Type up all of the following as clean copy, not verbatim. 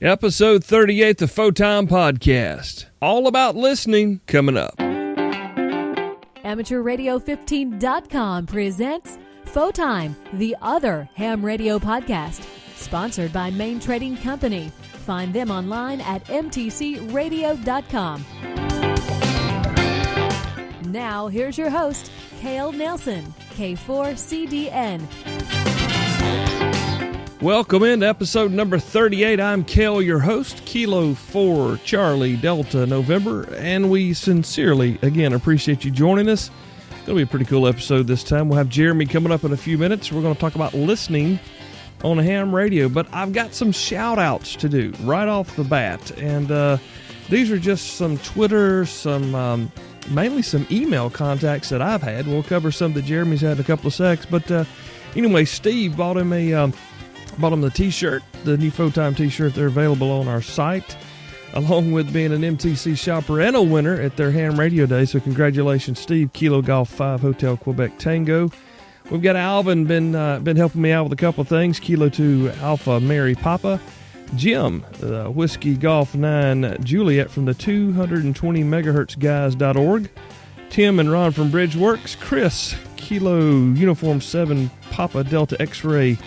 Episode 38, the Photime Podcast. All about listening, coming up. AmateurRadio15.com presents Photime, the other ham radio podcast, sponsored by Main Trading Company. Find them online at mtcradio.com. Now, here's your host, Cale Nelson, K4CDN. Welcome into episode number 38. I'm Cale, your host, Kilo 4 Charlie Delta November, and we sincerely, again, appreciate you joining us. It's going to be a pretty cool episode this time. We'll have Jeremy coming up in a few minutes. We're going to talk about listening on ham radio, but I've got some shout-outs to do right off the bat, and these are just some Twitter, mainly some email contacts that I've had. We'll cover some that Jeremy's had in a couple of secs, but anyway, Steve bought him the t-shirt, the new Photime t-shirt. They're available on our site, along with being an MTC shopper and a winner at their ham radio day. So congratulations, Steve. Kilo Golf 5 Hotel Quebec Tango. We've got Alvin been helping me out with a couple of things. Kilo 2 Alpha Mary Papa. Jim, Whiskey Golf 9 Juliet from the 220MHzguys.org. Tim and Ron from Bridgeworks. Chris, Kilo Uniform 7 Papa Delta X-Ray.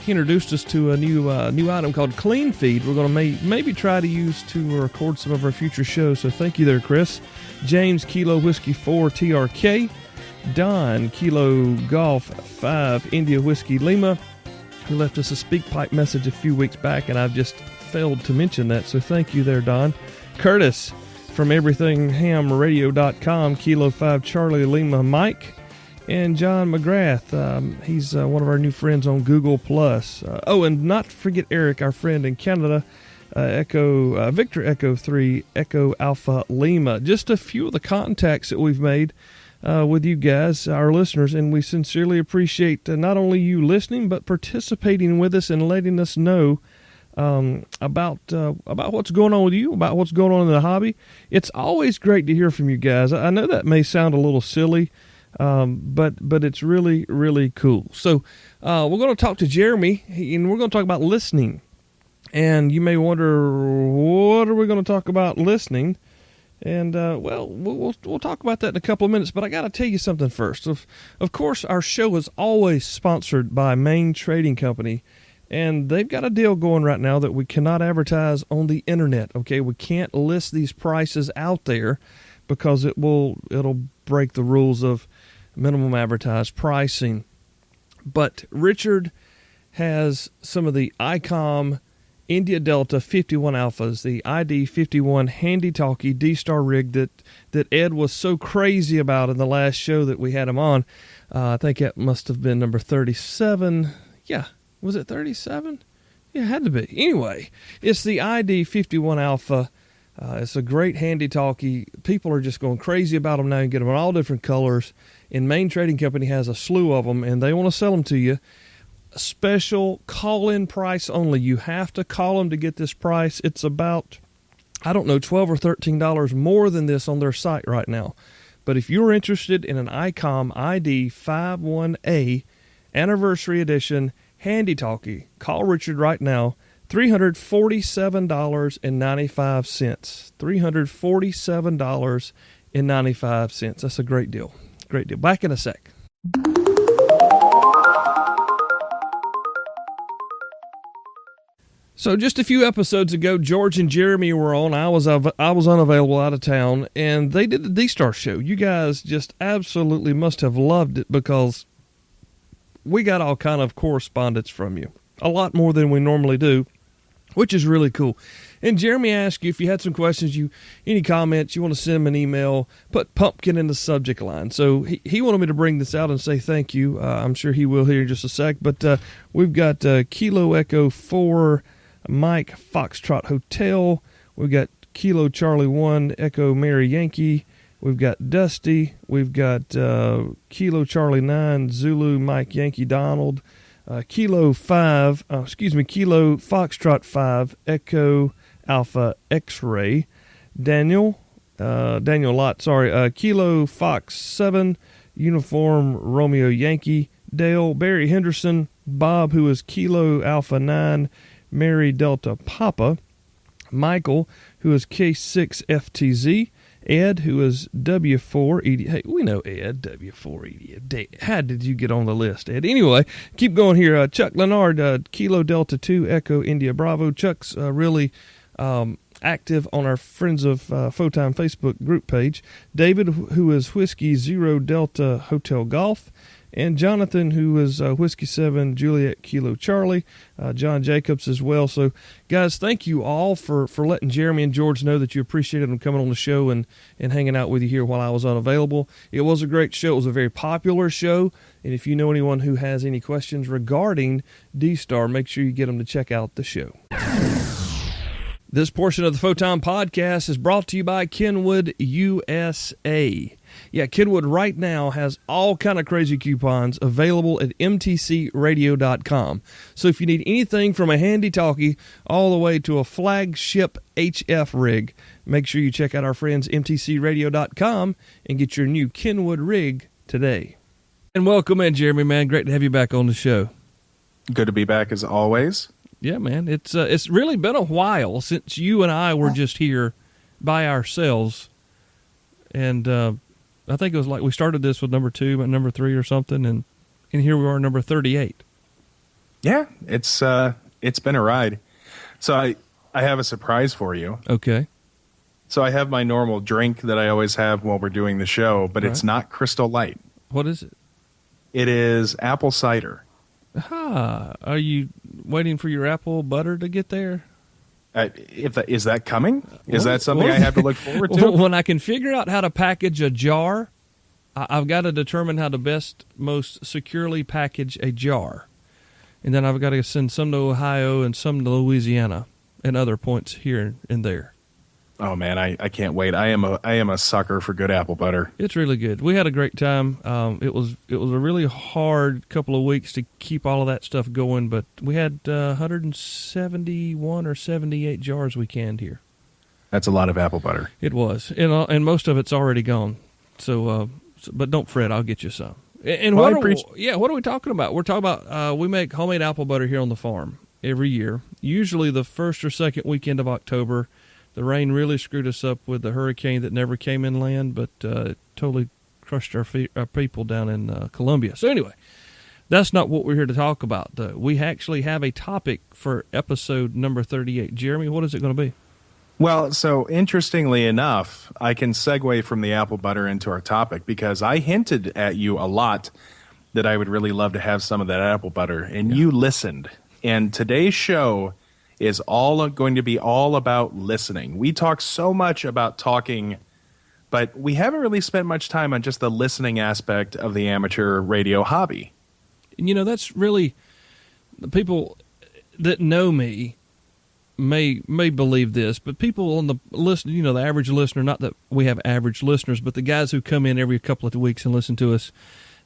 He introduced us to a new item called Clean Feed. We're going to maybe try to use to record some of our future shows, so thank you there, Chris. James, Kilo Whiskey 4 TRK. Don, Kilo Golf 5 India Whiskey Lima, who left us a speak pipe message a few weeks back, and I've just failed to mention that, so thank you there, Don. Curtis from everythinghamradio.com, Kilo 5 Charlie Lima Mike. And John McGrath, he's one of our new friends on Google+. And not to forget Eric, our friend in Canada, Victor Echo 3, Echo Alpha Lima. Just a few of the contacts that we've made with you guys, our listeners, and we sincerely appreciate not only you listening, but participating with us and letting us know about what's going on with you, about what's going on in the hobby. It's always great to hear from you guys. I know that may sound a little silly, but it's really, really cool. So we're going to talk to Jeremy, and we're going to talk about listening. And you may wonder, what are we going to talk about listening? And we'll talk about that in a couple of minutes. But I got to tell you something first. Of course, our show is always sponsored by Main Trading Company, and they've got a deal going right now that we cannot advertise on the internet. Okay, we can't list these prices out there because it'll break the rules of minimum advertised pricing. But Richard has some of the ICOM India Delta 51 Alphas, the ID 51 handy talkie D-Star rig that Ed was so crazy about in the last show that we had him on. I think that must have been number 37. Yeah, was it 37? Yeah, it had to be. Anyway, it's the ID 51 Alpha. It's a great handy talkie. People are just going crazy about them now. You get them in all different colors. And Main Trading Company has a slew of them, and they want to sell them to you. A special call-in price only. You have to call them to get this price. It's about, $12 or $13 more than this on their site right now. But if you're interested in an ICOM ID 51A Anniversary Edition handy talkie, call Richard right now. $347.95. $347.95. That's a great deal. Great deal. Back in a sec. So just a few episodes ago, George and Jeremy were on. I was unavailable, out of town, and they did the D-Star show. You guys just absolutely must have loved it because we got all kind of correspondence from you. A lot more than we normally do, which is really cool. And Jeremy asked you if you had some questions, any comments, you want to send him an email, put pumpkin in the subject line. So he wanted me to bring this out and say thank you. I'm sure he will here in just a sec. But we've got Kilo Echo 4 Mike Foxtrot Hotel. We've got Kilo Charlie 1 Echo Mary Yankee. We've got Dusty. We've got Kilo Charlie 9 Zulu Mike Yankee Donald. Kilo Foxtrot 5 Echo Alpha X-Ray. Daniel Lott, Kilo Fox 7 Uniform Romeo Yankee. Dale, Barry Henderson, Bob, who is Kilo Alpha 9 Mary Delta Papa, Michael, who is K6FTZ, Ed, who is W4ED. Hey, we know Ed, W4ED. How did you get on the list, Ed? Anyway, keep going here. Chuck Leonard, Kilo Delta 2, Echo India Bravo. Chuck's really active on our Friends of Photime Facebook group page. David, who is Whiskey Zero Delta Hotel Golf. And Jonathan, who is Whiskey 7 Juliet Kilo Charlie, John Jacobs as well. So, guys, thank you all for letting Jeremy and George know that you appreciated them coming on the show and hanging out with you here while I was unavailable. It was a great show. It was a very popular show. And if you know anyone who has any questions regarding D-Star, make sure you get them to check out the show. This portion of the Photime Podcast is brought to you by Kenwood USA. Yeah, Kenwood right now has all kind of crazy coupons available at mtcradio.com. So if you need anything from a handy-talkie all the way to a flagship HF rig, make sure you check out our friends mtcradio.com and get your new Kenwood rig today. And welcome in, Jeremy, man. Great to have you back on the show. Good to be back as always. Yeah, man. It's really been a while since you and I were just here by ourselves. And I think it was like we started this with number 2 and number 3 or something, and here we are, number 38. Yeah, it's been a ride. So I have a surprise for you. Okay. So I have my normal drink that I always have while we're doing the show, but It's not Crystal Light. What is it? It is apple cider. Are you waiting for your apple butter to get there? Is that coming? Is that something I have to look forward to? When I can figure out how to package a jar, I've got to determine how to most securely package a jar. And then I've got to send some to Ohio and some to Louisiana and other points here and there. Oh man, I can't wait. I am a sucker for good apple butter. It's really good. We had a great time. It was a really hard couple of weeks to keep all of that stuff going, but we had 171 or 78 jars we canned here. That's a lot of apple butter. It was, and most of it's already gone. So, but don't fret, I'll get you some. And what are we talking about? We're talking about we make homemade apple butter here on the farm every year. Usually the first or second weekend of October. The rain really screwed us up with the hurricane that never came inland, but it totally crushed our people down in Colombia. So anyway, that's not what we're here to talk about. We actually have a topic for episode number 38. Jeremy, what is it going to be? Well, so interestingly enough, I can segue from the apple butter into our topic because I hinted at you a lot that I would really love to have some of that apple butter, and you listened. And today's show is going to be all about listening. We talk so much about talking, but we haven't really spent much time on just the listening aspect of the amateur radio hobby. You know, that's really, the people that know me may believe this, but people on the listen, you know, the average listener, not that we have average listeners, but the guys who come in every couple of weeks and listen to us,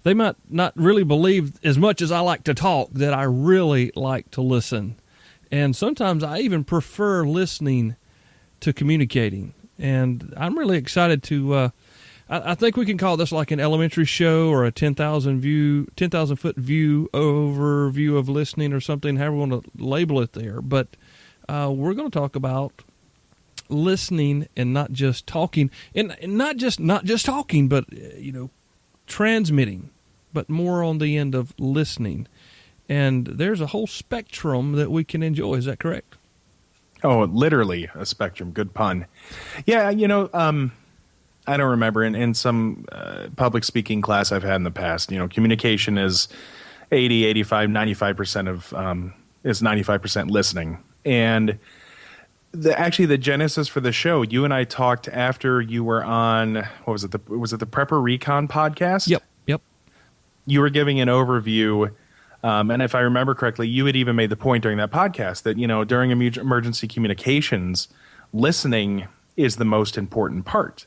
they might not really believe, as much as I like to talk, that I really like to listen. And sometimes I even prefer listening to communicating. And I'm really excited to, I think we can call this like an elementary show or a 10,000 foot view overview of listening or something, however we want to label it there. But we're going to talk about listening and not just talking, and not just talking, but, you know, transmitting, but more on the end of listening. And there's a whole spectrum that we can enjoy. Is that correct? Oh, literally a spectrum. Good pun. Yeah, you know, I don't remember in some public speaking class I've had in the past, you know, communication is 80, 85, 95% is 95% listening. And the genesis for the show, you and I talked after you were on, what was it? Was it the Prepper Recon podcast? Yep. You were giving an overview. And if I remember correctly, you had even made the point during that podcast that, you know, during emergency communications, listening is the most important part.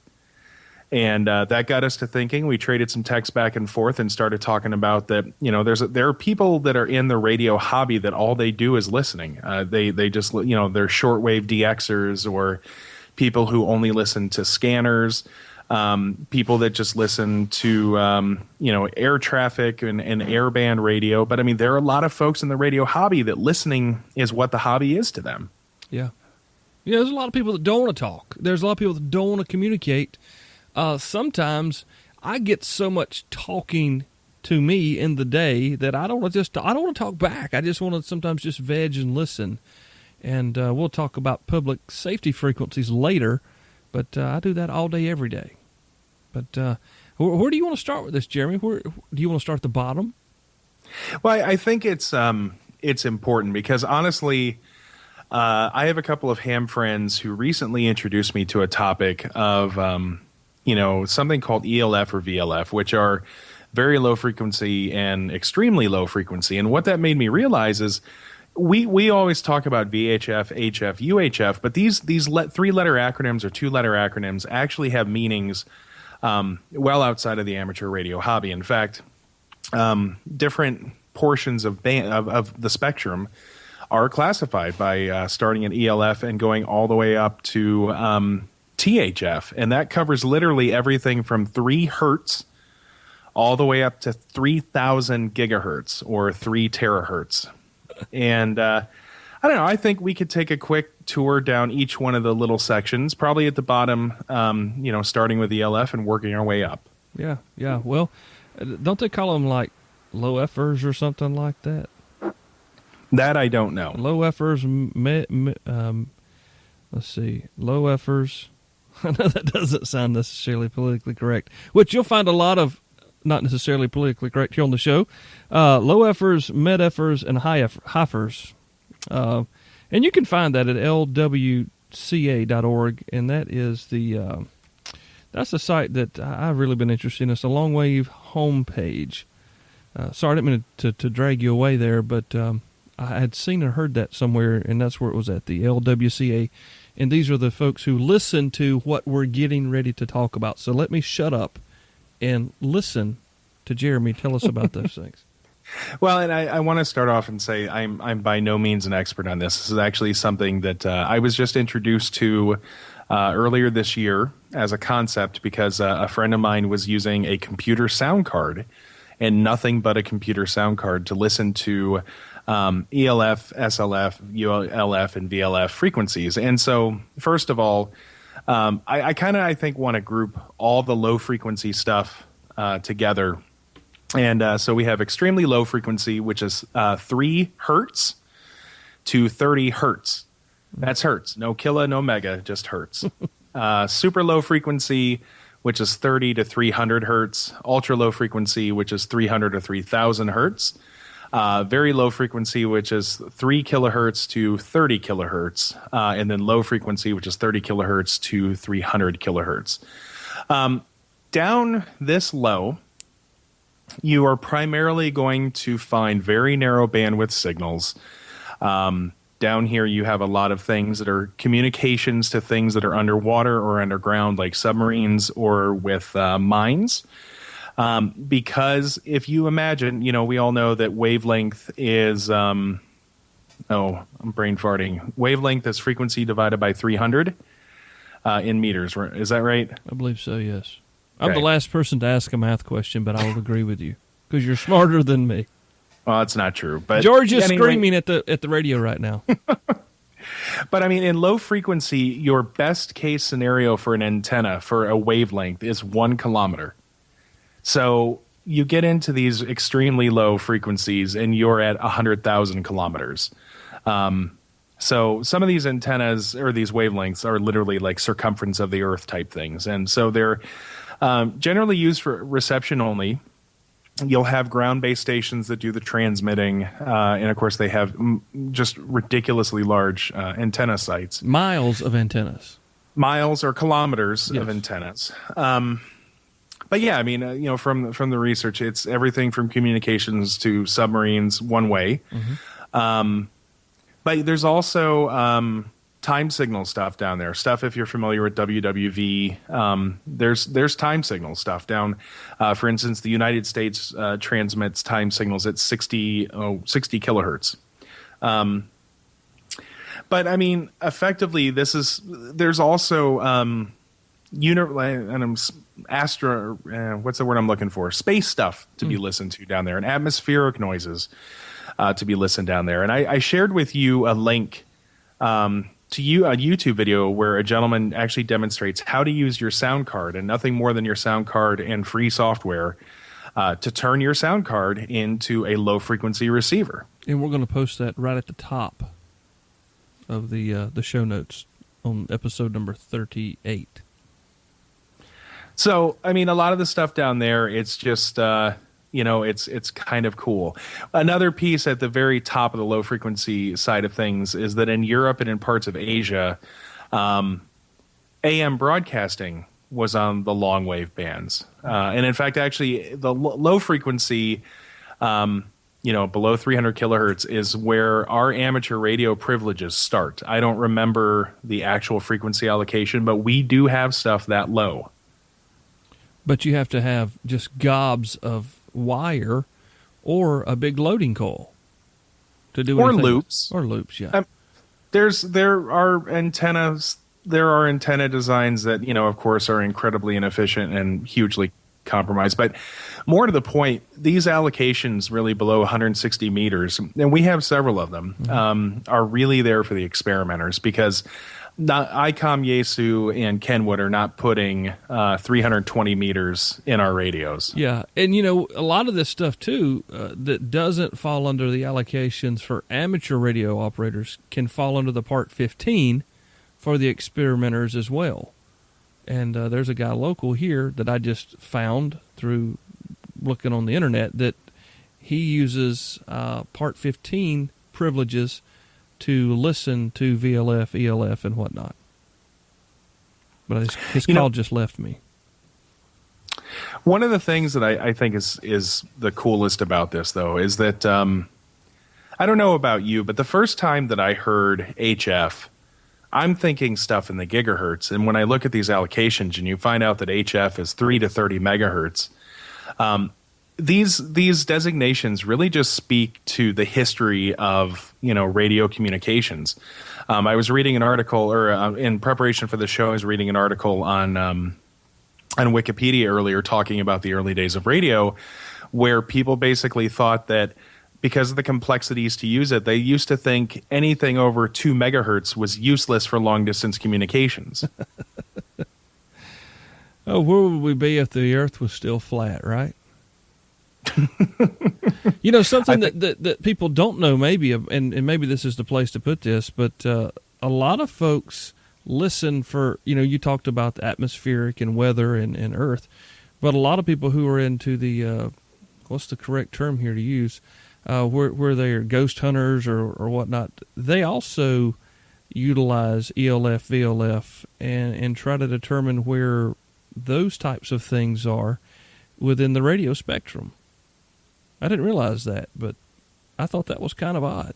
And that got us to thinking. We traded some texts back and forth and started talking about that, you know, there are people that are in the radio hobby that all they do is listening. They just, you know, they're shortwave DXers or people who only listen to scanners. People that just listen to, you know, air traffic and airband radio. But I mean, there are a lot of folks in the radio hobby that listening is what the hobby is to them. Yeah. Yeah, there's a lot of people that don't want to talk. There's a lot of people that don't want to communicate. Sometimes I get so much talking to me in the day that I don't want to talk back. I just want to sometimes just veg and listen. And we'll talk about public safety frequencies later, but I do that all day, every day. But where do you want to start with this, Jeremy? Where do you want to start at the bottom? Well, I think it's important because honestly, I have a couple of ham friends who recently introduced me to a topic of something called ELF or VLF, which are very low frequency and extremely low frequency. And what that made me realize is we always talk about VHF, HF, UHF, but these three-letter acronyms or two-letter acronyms actually have meanings well outside of the amateur radio hobby. In fact, different portions of the spectrum are classified by starting at ELF and going all the way up to THF. And that covers literally everything from 3 hertz all the way up to 3,000 gigahertz or 3 terahertz. And I don't know, I think we could take a quick tour down each one of the little sections, probably at the bottom, starting with ELF and working our way up. Yeah. Well, don't they call them like low Fers or something like that? That I don't know. Low Fers, let's see, low Fers. I know that doesn't sound necessarily politically correct, which you'll find a lot of not necessarily politically correct here on the show. Low Fers, mid Fers, and high Fers. And you can find that at lwca.org, and that is that's the site that I've really been interested in. It's a Long Wave homepage. Sorry, I didn't mean to drag you away there, but I had seen and heard that somewhere, and that's where it was at, the LWCA. And these are the folks who listen to what we're getting ready to talk about. So let me shut up and listen to Jeremy tell us about those things. Well, and I want to start off and say I'm by no means an expert on this. This is actually something that I was just introduced to earlier this year as a concept because a friend of mine was using a computer sound card and nothing but a computer sound card to listen to ELF, SLF, ULF, and VLF frequencies. And so, first of all, I think want to group all the low frequency stuff together. And so we have extremely low frequency, which is 3 hertz to 30 hertz. That's hertz. No kilo, no mega, just hertz. Super low frequency, which is 30 to 300 hertz. Ultra low frequency, which is 300 to 3,000 hertz. Very low frequency, which is 3 kilohertz to 30 kilohertz, and then low frequency, which is 30 kilohertz to 300 kilohertz. Down this low, you are primarily going to find very narrow bandwidth signals. Down here, you have a lot of things that are communications to things that are underwater or underground, like submarines or with mines. Because if you imagine, we all know that wavelength is, I'm brain farting. Wavelength is frequency divided by 300 in meters. Is that right? I believe so, yes. Okay. I'm the last person to ask a math question, but I will agree with you because you're smarter than me. Well, that's not true. But George is screaming at the radio right now. But I mean, in low frequency, your best case scenario for an antenna for a wavelength is 1 kilometer. So you get into these extremely low frequencies and you're at 100,000 kilometers. So some of these antennas or these wavelengths are literally like circumference of the Earth type things. And so they're generally used for reception only. You'll have ground-based stations that do the transmitting. And, of course, they have just ridiculously large antenna sites. Miles of antennas. Miles or kilometers Yes. of antennas. But yeah, I mean, from the research, it's everything from communications to submarines one way. Mm-hmm. But there's also time signal stuff down there. Stuff if you're familiar with WWV. There's time signal stuff down. For instance, the United States transmits time signals at 60 kilohertz. But I mean, effectively, there's also what's the word I'm looking for? Space stuff to be listened to down there, and atmospheric noises to be listened down there. And I shared with you a link a YouTube video where a gentleman actually demonstrates how to use your sound card and nothing more than your sound card and free software to turn your sound card into a low frequency receiver. And we're going to post that right at the top of the show notes on episode number 38. So, I mean, a lot of the stuff down there, it's just, it's kind of cool. Another piece at the very top of the low frequency side of things is that in Europe and in parts of Asia, AM broadcasting was on the long wave bands. And in fact, actually, the low frequency, below 300 kilohertz is where our amateur radio privileges start. I don't remember the actual frequency allocation, but we do have stuff that low. But you have to have just gobs of wire or a big loading coil to do anything. Or loops, yeah. There are antenna designs that, of course, are incredibly inefficient and hugely compromised. But more to the point, these allocations really below 160 meters, and we have several of them, are really there for the experimenters, because ICOM, Yaesu, and Kenwood are not putting 320 meters in our radios. Yeah, and a lot of this stuff too that doesn't fall under the allocations for amateur radio operators can fall under the Part 15 for the experimenters as well. And there's a guy local here that I just found through looking on the internet that he uses Part 15 privileges to listen to VLF, ELF, and whatnot. But his call just left me. One of the things that I think is the coolest about this, though, is that I don't know about you, but the first time that I heard HF, I'm thinking stuff in the gigahertz. And when I look at these allocations and you find out that HF is 3 to 30 megahertz, these designations really just speak to the history of, radio communications. I was reading an article, or in preparation for the show, I was reading an article on Wikipedia earlier talking about the early days of radio, where people basically thought that because of the complexities to use it, they used to think anything over 2 megahertz was useless for long-distance communications. Oh, where would we be if the Earth was still flat, right? Something that people don't know maybe, and maybe this is the place to put this, but a lot of folks listen for, you talked about the atmospheric and weather and Earth, but a lot of people who are into the, what's the correct term here to use, where they are ghost hunters or whatnot, they also utilize ELF, VLF, and try to determine where those types of things are within the radio spectrum. I didn't realize that, but I thought that was kind of odd.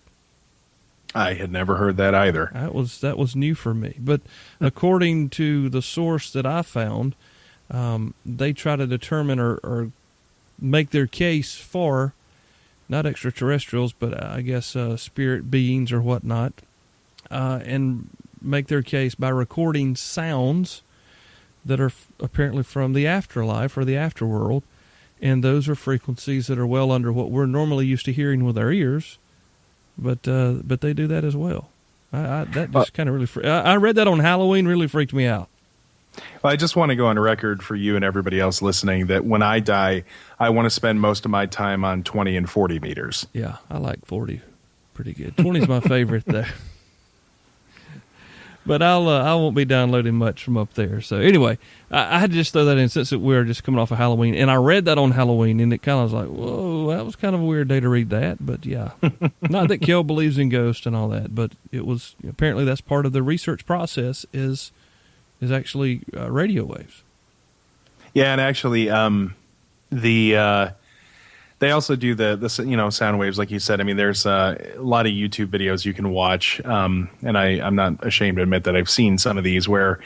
I had never heard that either. That was new for me. But according to the source that I found, they try to determine or make their case for not extraterrestrials, but I guess spirit beings or whatnot, and make their case by recording sounds that are apparently from the afterlife or the afterworld, and those are frequencies that are well under what we're normally used to hearing with our ears, but they do that as well. That just kind of really I read that on Halloween, really freaked me out. Well, I just want to go on record for you and everybody else listening that when I die, I want to spend most of my time on 20 and 40 meters. Yeah, I like 40 pretty good. 20 is my favorite there. But I won't be downloading much from up there. So anyway, I had to just throw that in since we were just coming off of Halloween. And I read that on Halloween, and it kind of was like, whoa, that was kind of a weird day to read that. But yeah, not that Kel believes in ghosts and all that, but it was apparently that's part of the research process is actually radio waves. Yeah, and actually they also do the sound waves, like you said. I mean, there's a lot of YouTube videos you can watch, and I'm not ashamed to admit that I've seen some of these where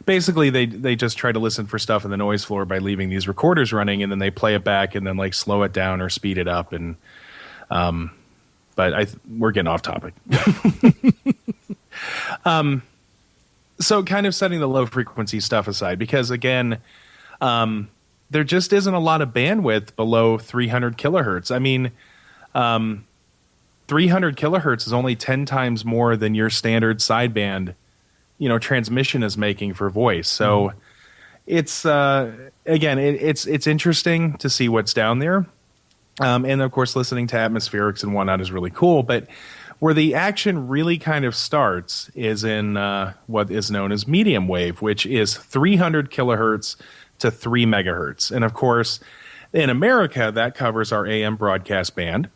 basically they just try to listen for stuff in the noise floor by leaving these recorders running, and then they play it back and then like slow it down or speed it up. And but we're getting off topic. So kind of setting the low frequency stuff aside, because again, there just isn't a lot of bandwidth below 300 kilohertz. I mean, 300 kilohertz is only 10 times more than your standard sideband, transmission is making for voice. So it's, again, it's interesting to see what's down there. And of course, listening to atmospherics and whatnot is really cool. But where the action really kind of starts is in what is known as medium wave, which is 300 kilohertz to 3 megahertz. And of course, in America, that covers our AM broadcast band.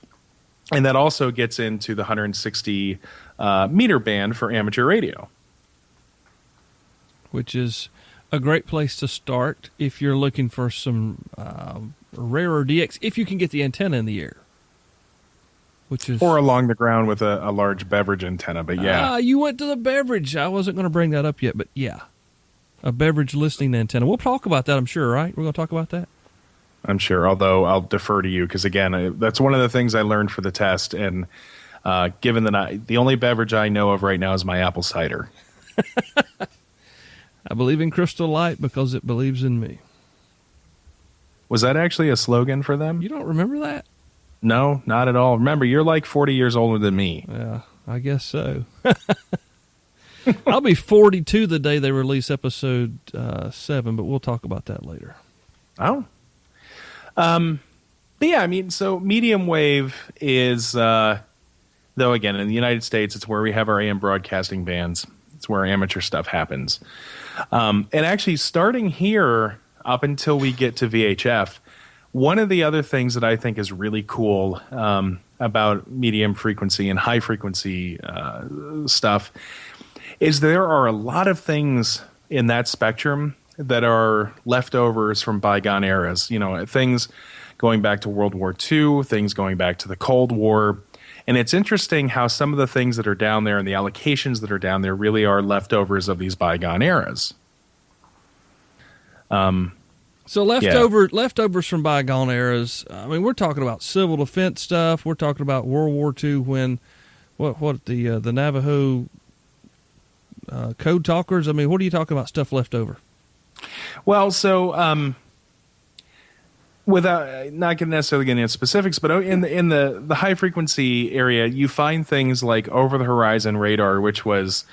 And that also gets into the 160 meter band for amateur radio. Which is a great place to start if you're looking for some rarer DX, if you can get the antenna in the air. Which is, or along the ground with a large beverage antenna, but yeah. You went to the beverage. I wasn't going to bring that up yet, but yeah. A beverage listening antenna. We'll talk about that, I'm sure, right? We're going to talk about that? I'm sure, although I'll defer to you because, again, that's one of the things I learned for the test. And given that the only beverage I know of right now is my apple cider. I believe in Crystal Light because it believes in me. Was that actually a slogan for them? You don't remember that? No, not at all. Remember, you're like 40 years older than me. Yeah, I guess so. I'll be 42 the day they release episode 7, but we'll talk about that later. Oh. But yeah, I mean, so medium wave is, though, again, in the United States, it's where we have our AM broadcasting bands. It's where amateur stuff happens. And actually, starting here up until we get to VHF, one of the other things that I think is really cool about medium frequency and high frequency stuff is there are a lot of things in that spectrum that are leftovers from bygone eras. Things going back to World War II, things going back to the Cold War. And it's interesting how some of the things that are down there and the allocations that are down there really are leftovers of these bygone eras. So leftovers from bygone eras. I mean, we're talking about civil defense stuff. We're talking about World War II when the Navajo code talkers. I mean, what are you talking about? Stuff left over? Well, so without not necessarily getting into specifics, but in the high frequency area, you find things like over the horizon radar, which was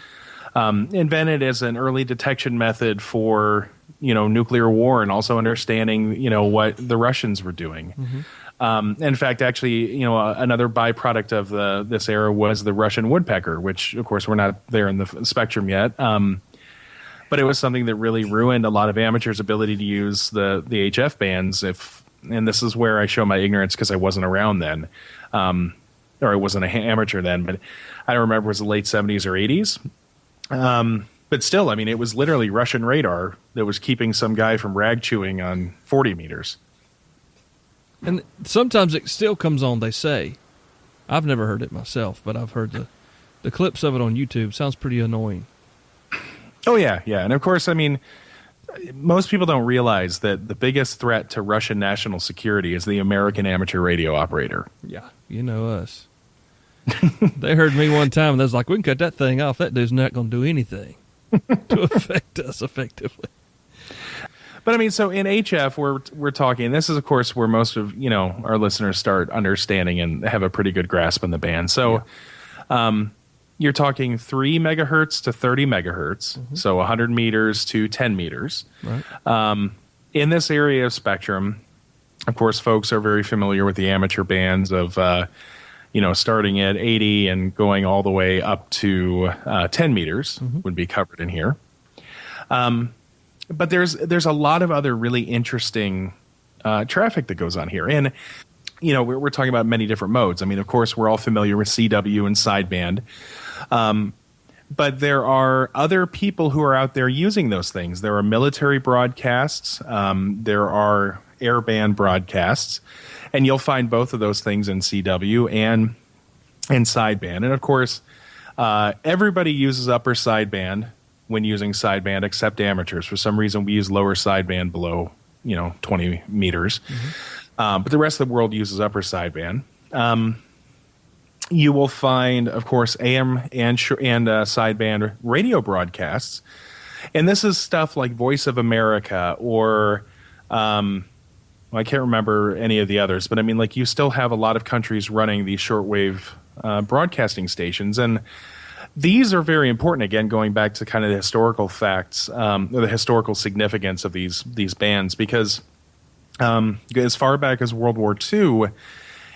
invented as an early detection method for nuclear war and also understanding what the Russians were doing. Mm-hmm. In fact, actually, another byproduct of this era was the Russian woodpecker, which of course we're not there in the spectrum yet. But it was something that really ruined a lot of amateurs' ability to use the HF bands. And this is where I show my ignorance because I wasn't around then, or I wasn't an amateur then. But I don't remember if it was the late 70s or 80s. But still, I mean, it was literally Russian radar that was keeping some guy from rag chewing on 40 meters. And sometimes it still comes on, they say. I've never heard it myself, but I've heard the clips of it on YouTube. Sounds pretty annoying. Oh, yeah. And of course, I mean, most people don't realize that the biggest threat to Russian national security is the American amateur radio operator. Yeah, you know us. They heard me one time, and they was like, we can cut that thing off. That dude's not going to do anything to affect us effectively. But I mean, so in HF, we're talking, this is, of course, where most of, our listeners start understanding and have a pretty good grasp on the band. So you're talking 3 megahertz to 30 megahertz, mm-hmm. So 100 meters to 10 meters. Right. In this area of spectrum, of course, folks are very familiar with the amateur bands of, starting at 80 and going all the way up to 10 meters mm-hmm. would be covered in here. But there's a lot of other really interesting traffic that goes on here. And, we're talking about many different modes. I mean, of course, we're all familiar with CW and sideband. But there are other people who are out there using those things. There are military broadcasts. There are airband broadcasts. And you'll find both of those things in CW and in sideband. And, of course, everybody uses upper sideband when using sideband except amateurs. For some reason, we use lower sideband below, 20 meters. Mm-hmm. But the rest of the world uses upper sideband. You will find, of course, AM and sideband radio broadcasts. And this is stuff like Voice of America or I can't remember any of the others. But, I mean, like you still have a lot of countries running these shortwave broadcasting stations. And these are very important, again, going back to kind of the historical facts, or the historical significance of these bands, because as far back as World War II,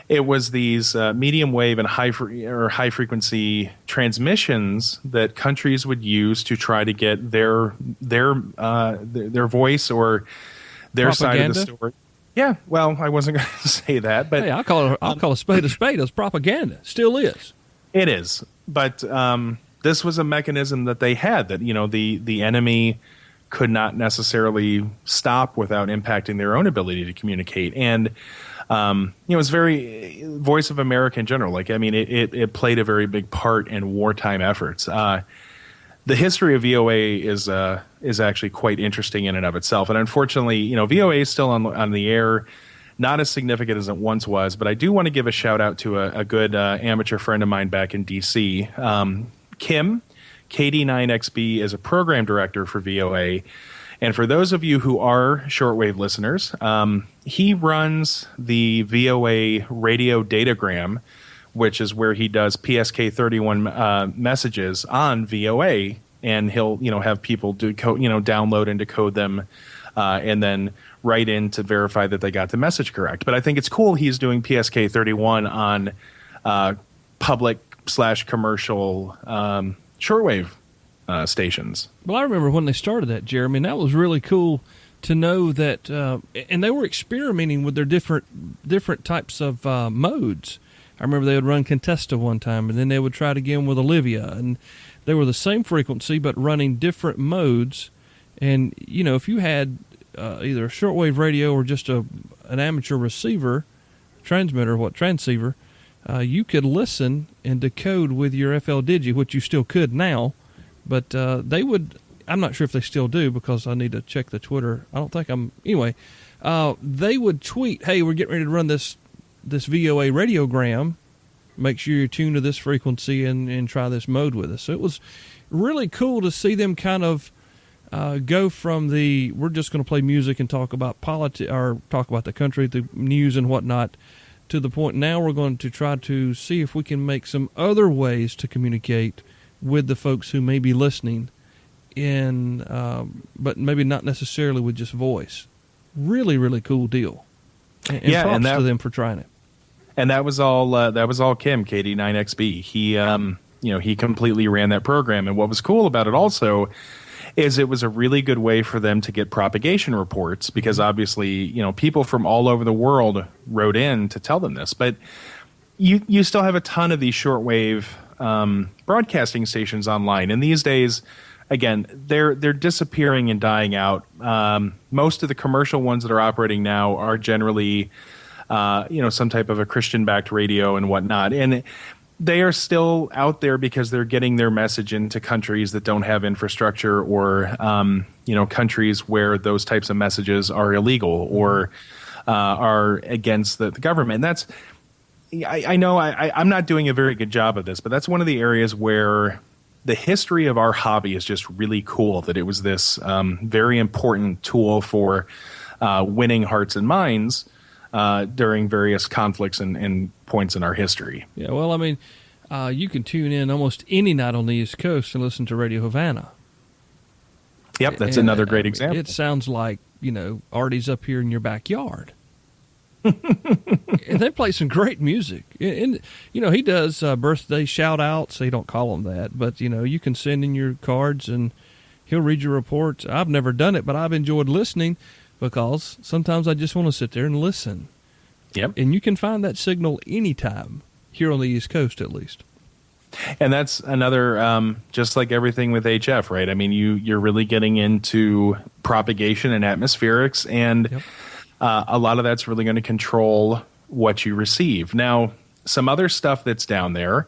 it was these medium wave and high frequency transmissions that countries would use to try to get their voice or their side of the story. Yeah, well, I wasn't going to say that, but hey, I'll call a spade a spade. It's propaganda. Still is. It is, but this was a mechanism that they had that the enemy could not necessarily stop without impacting their own ability to communicate. And it's very Voice of America in general. Like, I mean, it played a very big part in wartime efforts. The history of VOA is actually quite interesting in and of itself. And unfortunately, VOA is still on the air, not as significant as it once was. But I do want to give a shout out to a good amateur friend of mine back in D.C., Kim. KD9XB is a program director for VOA. And for those of you who are shortwave listeners, he runs the VOA radio datagram, which is where he does PSK31 messages on VOA, and he'll have people download and decode them, and then write in to verify that they got the message correct. But I think it's cool he's doing PSK31 on public/commercial shortwave stations. Well, I remember when they started that, Jeremy, and that was really cool to know that, and they were experimenting with their different types of modes. I remember they would run Contesta one time, and then they would try it again with Olivia, and they were the same frequency but running different modes. And if you had either a shortwave radio or just an amateur receiver, transceiver, you could listen and decode with your FL Digi, which you still could now. But they would, I'm not sure if they still do because I need to check the Twitter. I don't think anyway, they would tweet, hey, we're getting ready to run this VOA radiogram. Make sure you're tuned to this frequency and try this mode with us. So it was really cool to see them kind of go from we're just going to play music and talk about politics or talk about the country, the news and whatnot, to the point now we're going to try to see if we can make some other ways to communicate with the folks who may be listening but maybe not necessarily with just voice. Really, really cool deal. And props to them for trying it. And that was all Kim, KD9XB. He completely ran that program. And what was cool about it also is it was a really good way for them to get propagation reports, because obviously, people from all over the world wrote in to tell them this. But you still have a ton of these shortwave broadcasting stations online. And these days, again, they're disappearing and dying out. Most of the commercial ones that are operating now are generally some type of a Christian-backed radio and whatnot. And they are still out there because they're getting their message into countries that don't have infrastructure, or, countries where those types of messages are illegal or are against the government. And that's, I know I'm not doing a very good job of this, but that's one of the areas where the history of our hobby is just really cool, that it was this very important tool for winning hearts and minds during various conflicts and points in our history. Yeah, well, I mean, you can tune in almost any night on the East Coast and listen to Radio Havana. Yep, that's another great example. It sounds like, Artie's up here in your backyard. And they play some great music. And he does birthday shout-outs. They don't call them that. But, you can send in your cards and he'll read your reports. I've never done it, but I've enjoyed listening, because sometimes I just want to sit there and listen. Yep. And you can find that signal anytime, here on the East Coast at least. And that's another, just like everything with HF, right? I mean, you're really getting into propagation and atmospherics, and yep. A lot of that's really going to control what you receive. Now, some other stuff that's down there,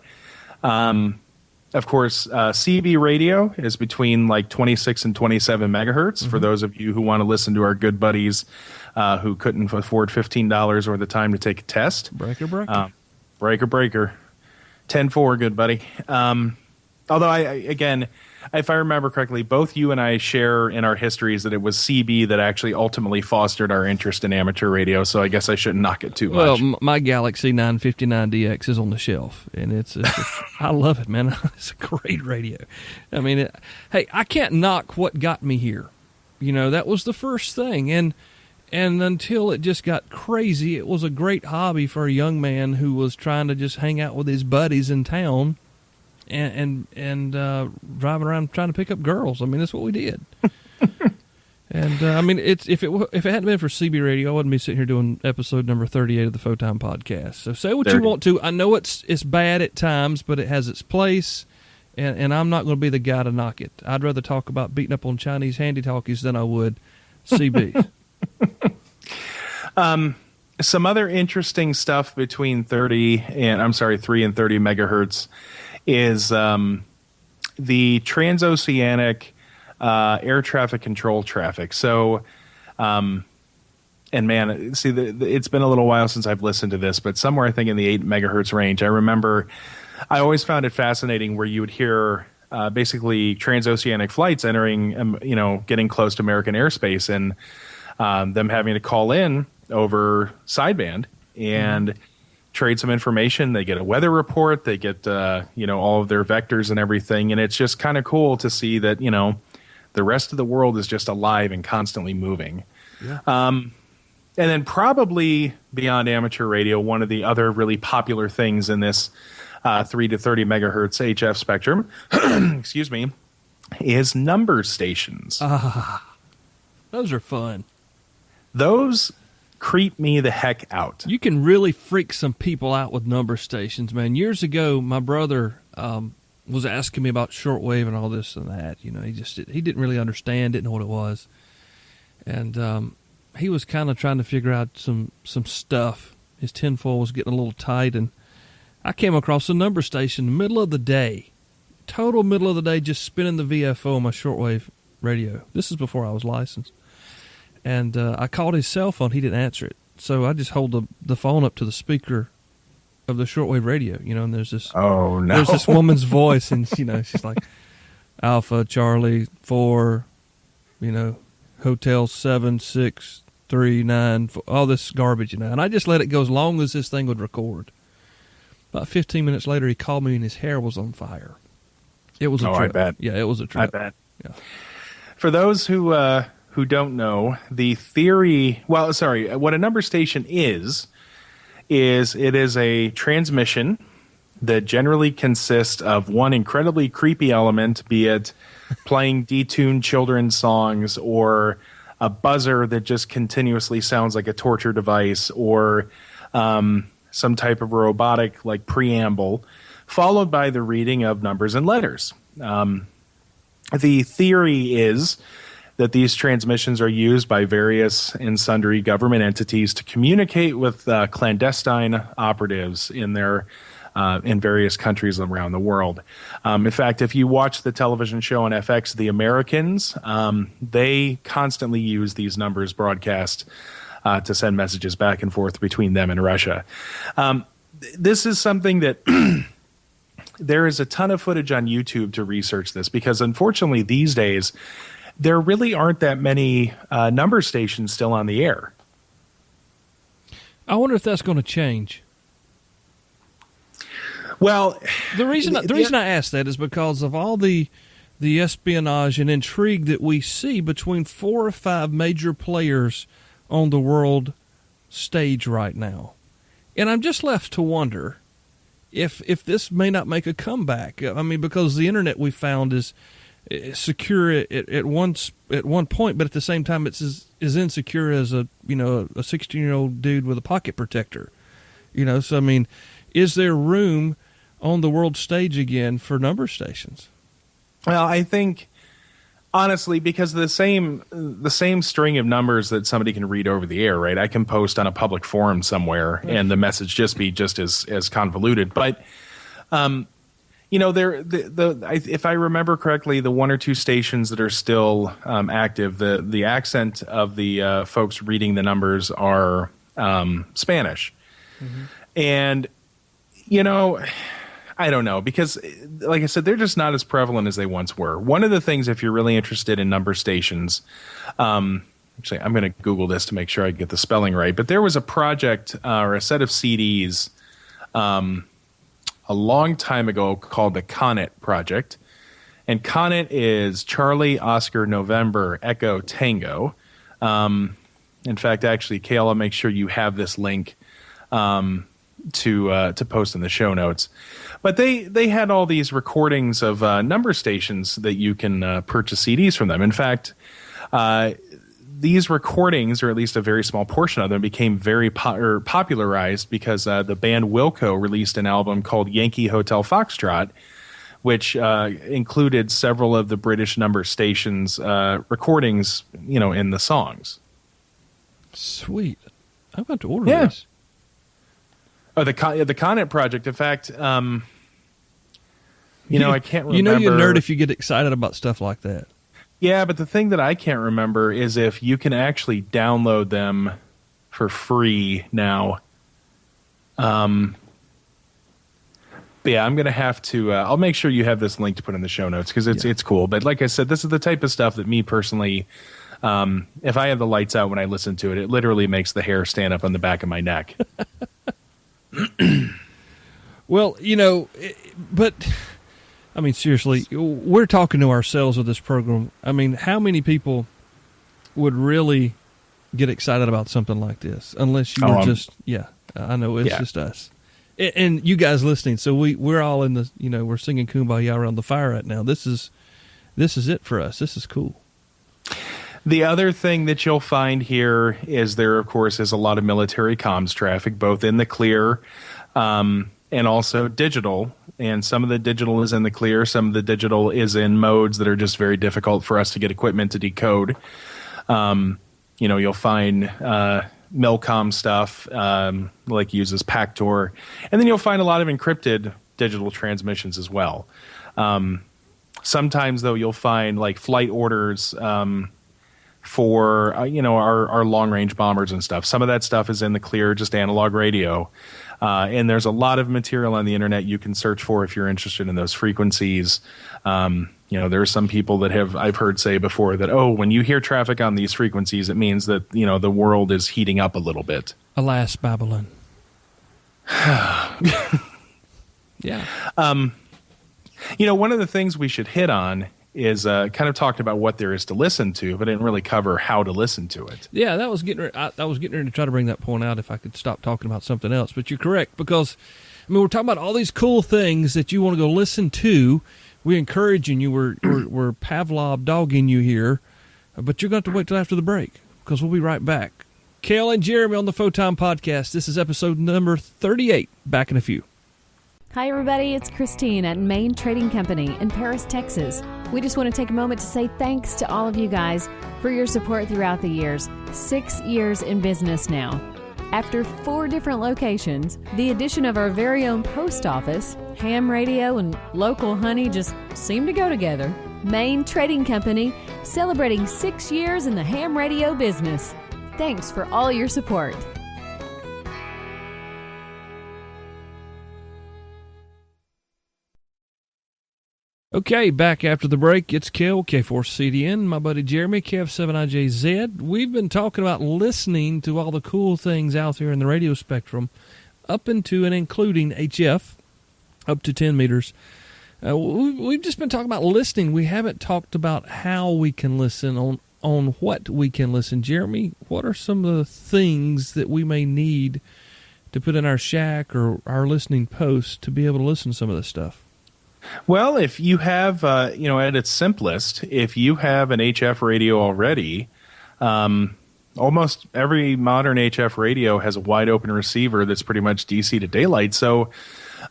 of course, CB radio is between like 26 and 27 megahertz. Mm-hmm. For those of you who want to listen to our good buddies who couldn't afford $15 or the time to take a test. Breaker. Breaker. 10-4, good buddy. Although, if I remember correctly, both you and I share in our histories that it was CB that actually ultimately fostered our interest in amateur radio. So I guess I shouldn't knock it too much. Well, my Galaxy 959DX is on the shelf, and it's I love it, man. It's a great radio. I mean, hey, I can't knock what got me here. That was the first thing, and until it just got crazy, it was a great hobby for a young man who was trying to just hang out with his buddies in town. And driving around trying to pick up girls. I mean, that's what we did. And I mean, if it hadn't been for CB Radio, I wouldn't be sitting here doing episode number 38 of the Photime Podcast. So say what you want to. I know it's bad at times, but it has its place. And I'm not going to be the guy to knock it. I'd rather talk about beating up on Chinese handy talkies than I would CB. Some other interesting stuff between 3 and 30 megahertz is the transoceanic air traffic control traffic. So, and man, see, it's been a little while since I've listened to this, but somewhere I think in the 8 megahertz range, I remember I always found it fascinating where you would hear basically transoceanic flights entering, getting close to American airspace and them having to call in over sideband and trade some information. They get a weather report. They get, all of their vectors and everything. And it's just kind of cool to see that, the rest of the world is just alive and constantly moving. Yeah. And then probably beyond amateur radio, one of the other really popular things in this 3 to 30 megahertz HF spectrum, excuse me, is number stations. Those are fun. Those creep me the heck out. You can really freak some people out with number stations, man. Years ago, my brother was asking me about shortwave and all this and that. He didn't really understand, didn't know what it was, and he was kind of trying to figure out some stuff. His tinfoil was getting a little tight, and I came across a number station in the middle of the day, total middle of the day, just spinning the VFO on my shortwave radio. This is before I was licensed. And I called his cell phone. He didn't answer it. So I just hold the phone up to the speaker of the shortwave radio, and there's this there's this woman's voice, and she's like, Alpha Charlie 4, Hotel 7639, all this garbage, and I just let it go as long as this thing would record. About 15 minutes later, he called me, and his hair was on fire. It was a trip. I bet. Yeah, it was a trip. I bet. Yeah. For those who don't know, the theory, what a number station is it is a transmission that generally consists of one incredibly creepy element, be it playing detuned children's songs or a buzzer that just continuously sounds like a torture device or some type of robotic like preamble, followed by the reading of numbers and letters. The theory is that these transmissions are used by various and sundry government entities to communicate with clandestine operatives in various countries around the world. In fact, if you watch the television show on FX, The Americans, they constantly use these numbers broadcast to send messages back and forth between them and Russia. This is something that there is a ton of footage on YouTube to research this because, unfortunately, these days, there really aren't that many number stations still on the air. I wonder if that's going to change. Well, the reason I ask that is because of all the espionage and intrigue that we see between 4 or 5 major players on the world stage right now. And I'm just left to wonder if this may not make a comeback. I mean, because the internet we found is secure at one point, but at the same time it's as insecure as a 16-year-old dude with a pocket protector. So I mean, is there room on the world stage again for number stations? Well, I think honestly, because the same string of numbers that somebody can read over the air, right? I can post on a public forum somewhere and the message just be just as convoluted, but if I remember correctly, the 1 or 2 stations that are still active, the accent of the folks reading the numbers are Spanish. Mm-hmm. And, I don't know, because like I said, they're just not as prevalent as they once were. One of the things, if you're really interested in number stations, actually, I'm going to Google this to make sure I get the spelling right, but there was a project or a set of CDs a long time ago called the Connet Project. And Connet is Charlie, Oscar, November, Echo, Tango. In fact, actually, Kale, I'll make sure you have this link to post in the show notes. But they had all these recordings of number stations that you can purchase CDs from them. In fact, these recordings, or at least a very small portion of them, became very popularized because the band Wilco released an album called Yankee Hotel Foxtrot, which included several of the British number stations recordings, in the songs. Sweet. I'm about to order this. Oh, the Connet Project. In fact, I can't remember. You know you're a nerd if you get excited about stuff like that. Yeah, but the thing that I can't remember is if you can actually download them for free now. But yeah, I'm going to have to I'll make sure you have this link to put in the show notes because it's cool. But like I said, this is the type of stuff that me personally, if I have the lights out when I listen to it, it literally makes the hair stand up on the back of my neck. Well, but I mean, seriously, we're talking to ourselves with this program. I mean, how many people would really get excited about something like this unless you were just, I know it's just us. And you guys listening, so we're all in the, we're singing Kumbaya around the fire right now. This is it for us. This is cool. The other thing that you'll find here is there, of course, is a lot of military comms traffic, both in the clear and also digital. And some of the digital is in the clear. Some of the digital is in modes that are just very difficult for us to get equipment to decode. You'll find Milcom stuff, like uses Pactor. And then you'll find a lot of encrypted digital transmissions as well. Sometimes, though, you'll find like flight orders for our long-range bombers and stuff. Some of that stuff is in the clear, just analog radio. And there's a lot of material on the internet you can search for if you're interested in those frequencies. There are some people that I've heard say before that, when you hear traffic on these frequencies, it means that, the world is heating up a little bit. Alas, Babylon. Yeah. One of the things we should hit on is kind of talked about what there is to listen to, but I didn't really cover how to listen to it. Yeah, I was getting ready to try to bring that point out if I could stop talking about something else. But you're correct, because, we're talking about all these cool things that you want to go listen to. We're encouraging you. We're Pavlov dogging you here, but you're going to have to wait till after the break, because we'll be right back. Kale and Jeremy on the Photon Podcast. This is episode number 38. Back in a few. Hi, everybody. It's Christine at Main Trading Company in Paris, Texas. We just want to take a moment to say thanks to all of you guys for your support throughout the years. 6 years in business now. After 4 different locations, the addition of our very own post office, ham radio, and local honey just seem to go together. Main Trading Company, celebrating 6 years in the ham radio business. Thanks for all your support. Okay, back after the break. It's Kel, K4CDN, my buddy Jeremy, KF7IJZ. We've been talking about listening to all the cool things out there in the radio spectrum, up into and including HF, up to 10 meters. We've just been talking about listening. We haven't talked about how we can listen, on what we can listen. Jeremy, what are some of the things that we may need to put in our shack or our listening post to be able to listen to some of this stuff? Well, if you have, at its simplest, if you have an HF radio already, almost every modern HF radio has a wide open receiver that's pretty much DC to daylight. So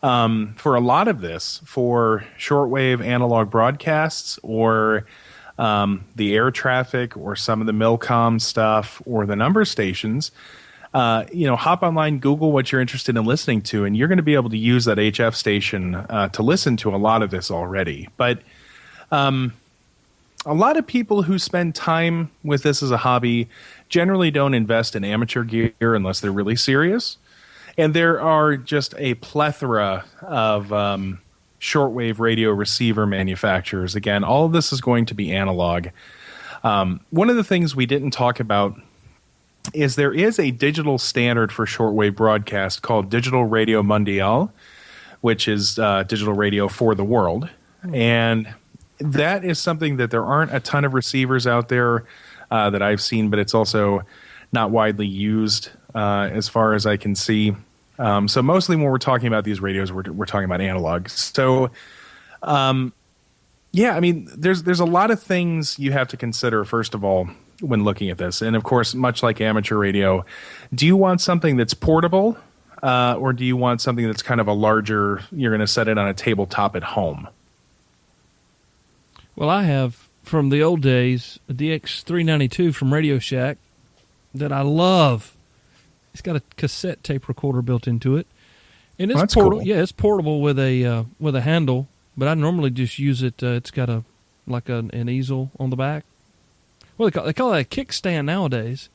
for a lot of this, for shortwave analog broadcasts or the air traffic or some of the Milcom stuff or the number stations, hop online, Google what you're interested in listening to, and you're going to be able to use that HF station to listen to a lot of this already. But a lot of people who spend time with this as a hobby generally don't invest in amateur gear unless they're really serious. And there are just a plethora of shortwave radio receiver manufacturers. Again, all of this is going to be analog. One of the things we didn't talk about is there is a digital standard for shortwave broadcast called Digital Radio Mondial, which is digital radio for the world. And that is something that there aren't a ton of receivers out there that I've seen, but it's also not widely used as far as I can see. So mostly when we're talking about these radios, we're talking about analog. So, yeah, I mean, there's a lot of things you have to consider, first of all, when looking at this. And, of course, much like amateur radio, do you want something that's portable or do you want something that's kind of a larger, you're going to set it on a tabletop at home? Well, I have, from the old days, a DX392 from Radio Shack that I love. It's got a cassette tape recorder built into it, and it's portable. Cool. Yeah, it's portable with a handle. But I normally just use it. It's got an easel on the back. Well, they call it a kickstand nowadays.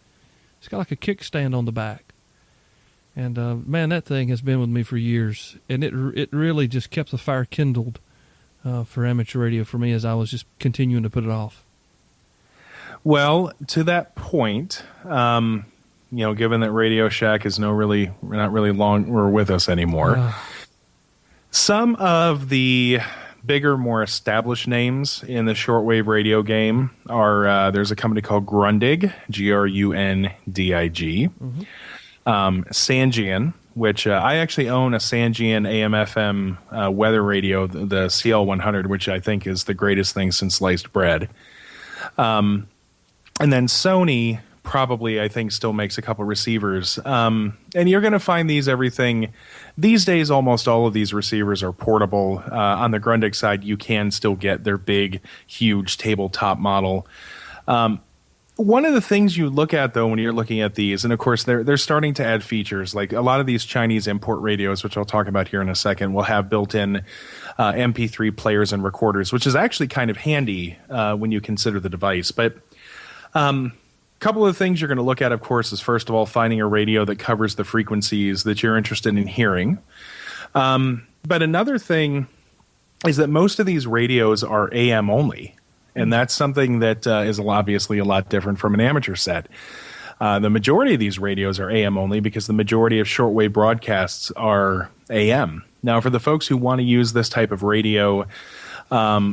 It's got like a kickstand on the back, and man, that thing has been with me for years, and it really just kept the fire kindled for amateur radio for me as I was just continuing to put it off. Well, to that point. Given that Radio Shack is not really long or with us anymore, some of the bigger, more established names in the shortwave radio game are there's a company called Grundig, Grundig, Sangean, which I actually own a Sangean AM/FM weather radio, the CL100, which I think is the greatest thing since sliced bread, and then Sony. Probably, I think, still makes a couple receivers. And you're going to find everything. These days, almost all of these receivers are portable. On the Grundig side, you can still get their big, huge tabletop model. One of the things you look at, though, when you're looking at these, and of course, they're starting to add features. Like a lot of these Chinese import radios, which I'll talk about here in a second, will have built-in MP3 players and recorders, which is actually kind of handy when you consider the device. But couple of things you're going to look at, of course, is first of all finding a radio that covers the frequencies that you're interested in hearing. But another thing is that most of these radios are AM only, and that's something that is obviously a lot different from an amateur set. The majority of these radios are AM only because the majority of shortwave broadcasts are AM. Now, for the folks who want to use this type of radio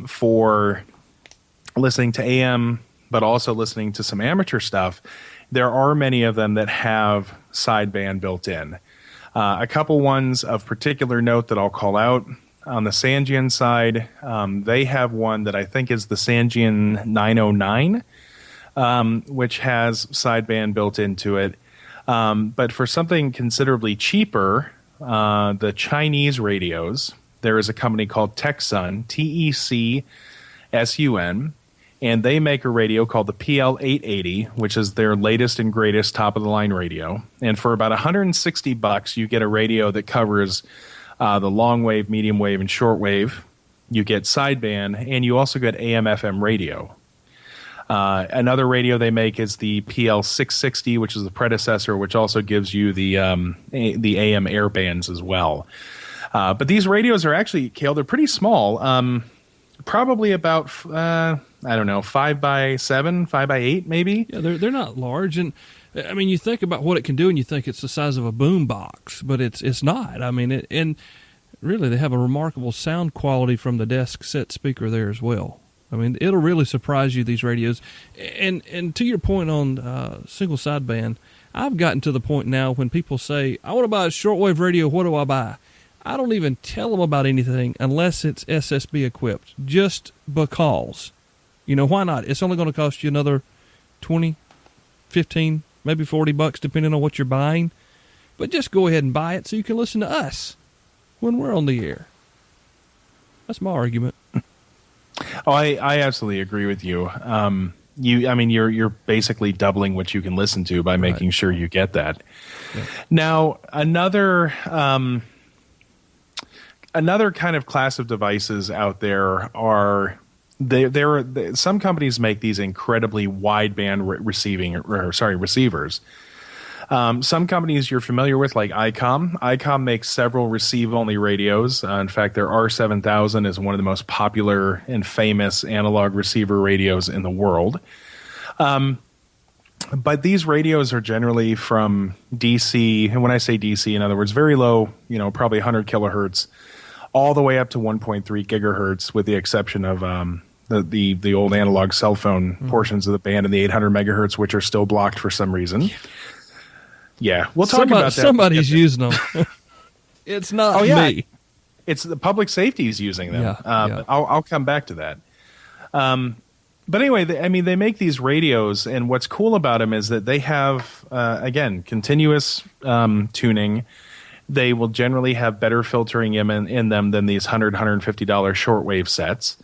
for listening to AM, but also listening to some amateur stuff, there are many of them that have sideband built in. A couple ones of particular note that I'll call out. On the Sangean side, they have one that I think is the Sangean 909, which has sideband built into it. But for something considerably cheaper, the Chinese radios, there is a company called Tecsun, Tecsun, and they make a radio called the PL880, which is their latest and greatest top-of-the-line radio. And for about $160, you get a radio that covers the long wave, medium wave, and short wave. You get sideband, and you also get AM/FM radio. Another radio they make is the PL660, which is the predecessor, which also gives you the AM air bands as well. But these radios are actually, Cale, they're pretty small. Probably about 5x7, 5x8, maybe. Yeah, they're not large, and I mean, you think about what it can do, and you think it's the size of a boom box, but it's not. I mean, and really, they have a remarkable sound quality from the desk set speaker there as well. I mean, it'll really surprise you, these radios. And to your point on single sideband, I've gotten to the point now when people say, "I want to buy a shortwave radio. What do I buy?" I don't even tell them about anything unless it's SSB equipped, just because. You know, why not? It's only going to cost you another 20, 15, maybe $40, depending on what you're buying. But just go ahead and buy it so you can listen to us when we're on the air. That's my argument. Oh, I absolutely agree with you. You're basically doubling what you can listen to by making sure you get that. Yeah. Now, another kind of class of devices out there are some companies make these incredibly wideband receivers. Some companies you're familiar with, like ICOM. ICOM makes several receive-only radios. In fact, their R7000 is one of the most popular and famous analog receiver radios in the world. But these radios are generally from DC, and when I say DC, in other words, very low, probably 100 kilohertz, all the way up to 1.3 gigahertz, with the exception of the old analog cell phone portions of the band and the 800 megahertz, which are still blocked for some reason. Yeah, we'll talk about that. Somebody's using them. It's not me. It's the public safety is using them. Yeah. I'll come back to that. But anyway, they make these radios, and what's cool about them is that they have, again, continuous tuning. They will generally have better filtering in them than these $100, $150 shortwave sets,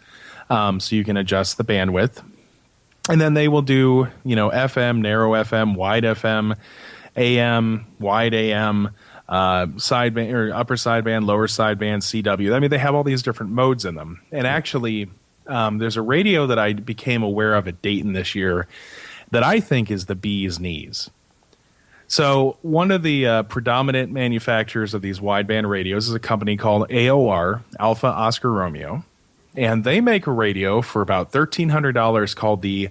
so you can adjust the bandwidth. And then they will do, FM, narrow FM, wide FM, AM, wide AM, sideband or upper sideband, lower sideband, CW. They have all these different modes in them, and actually. There's a radio that I became aware of at Dayton this year that I think is the bee's knees. So one of the predominant manufacturers of these wideband radios is a company called AOR, Alpha Oscar Romeo. And they make a radio for about $1,300 called the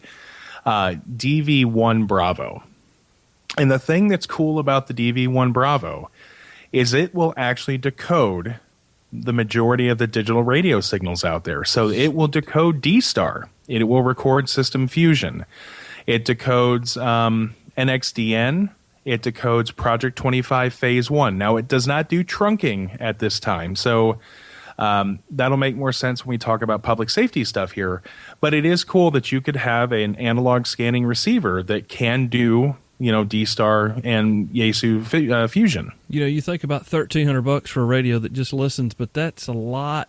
DV1 Bravo. And the thing that's cool about the DV1 Bravo is it will actually decode the majority of the digital radio signals out there. So it will decode D-Star. It will record System Fusion. It decodes NXDN. It decodes Project 25 Phase 1. Now, it does not do trunking at this time. So that'll make more sense when we talk about public safety stuff here. But it is cool that you could have an analog scanning receiver that can do D-Star and Yaesu Fusion. You think about $1,300 for a radio that just listens, but that's a lot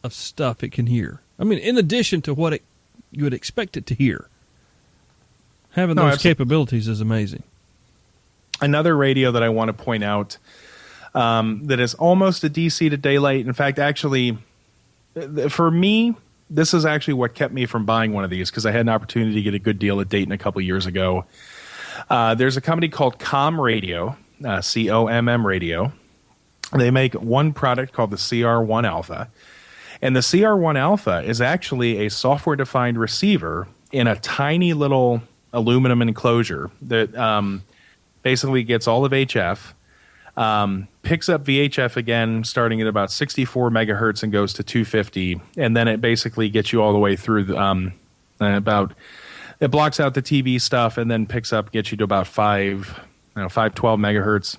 of stuff it can hear. In addition to what you would expect it to hear, having those capabilities is amazing. Another radio that I want to point out that is almost a DC to daylight. In fact, actually, for me, this is actually what kept me from buying one of these, because I had an opportunity to get a good deal at Dayton a couple years ago. There's a company called COM Radio, COMM Radio. They make one product called the CR1 Alpha. And the CR1 Alpha is actually a software-defined receiver in a tiny little aluminum enclosure that basically gets all of HF, picks up VHF again, starting at about 64 megahertz and goes to 250. And then it basically gets you all the way through it blocks out the TV stuff and then gets you to about 512 megahertz.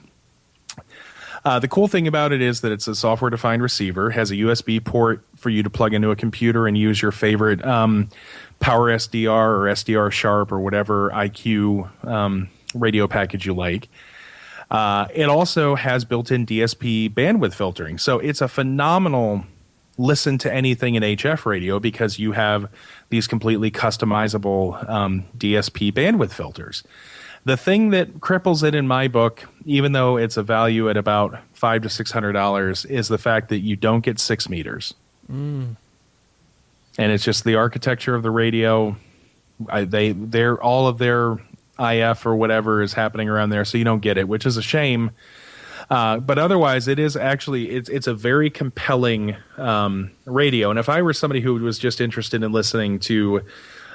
The cool thing about it is that it's a software-defined receiver, has a USB port for you to plug into a computer and use your favorite Power SDR or SDR Sharp or whatever IQ radio package you like. It also has built-in DSP bandwidth filtering. So it's a phenomenal listen to anything in HF radio because you have these completely customizable DSP bandwidth filters. The thing that cripples it in my book, even though it's a value at about $500 to $600, is the fact that you don't get 6 meters. And it's just the architecture of the radio. They're all of their IF or whatever is happening around there, so you don't get it, which is a shame. But otherwise, it is actually it's a very compelling radio. And if I were somebody who was just interested in listening to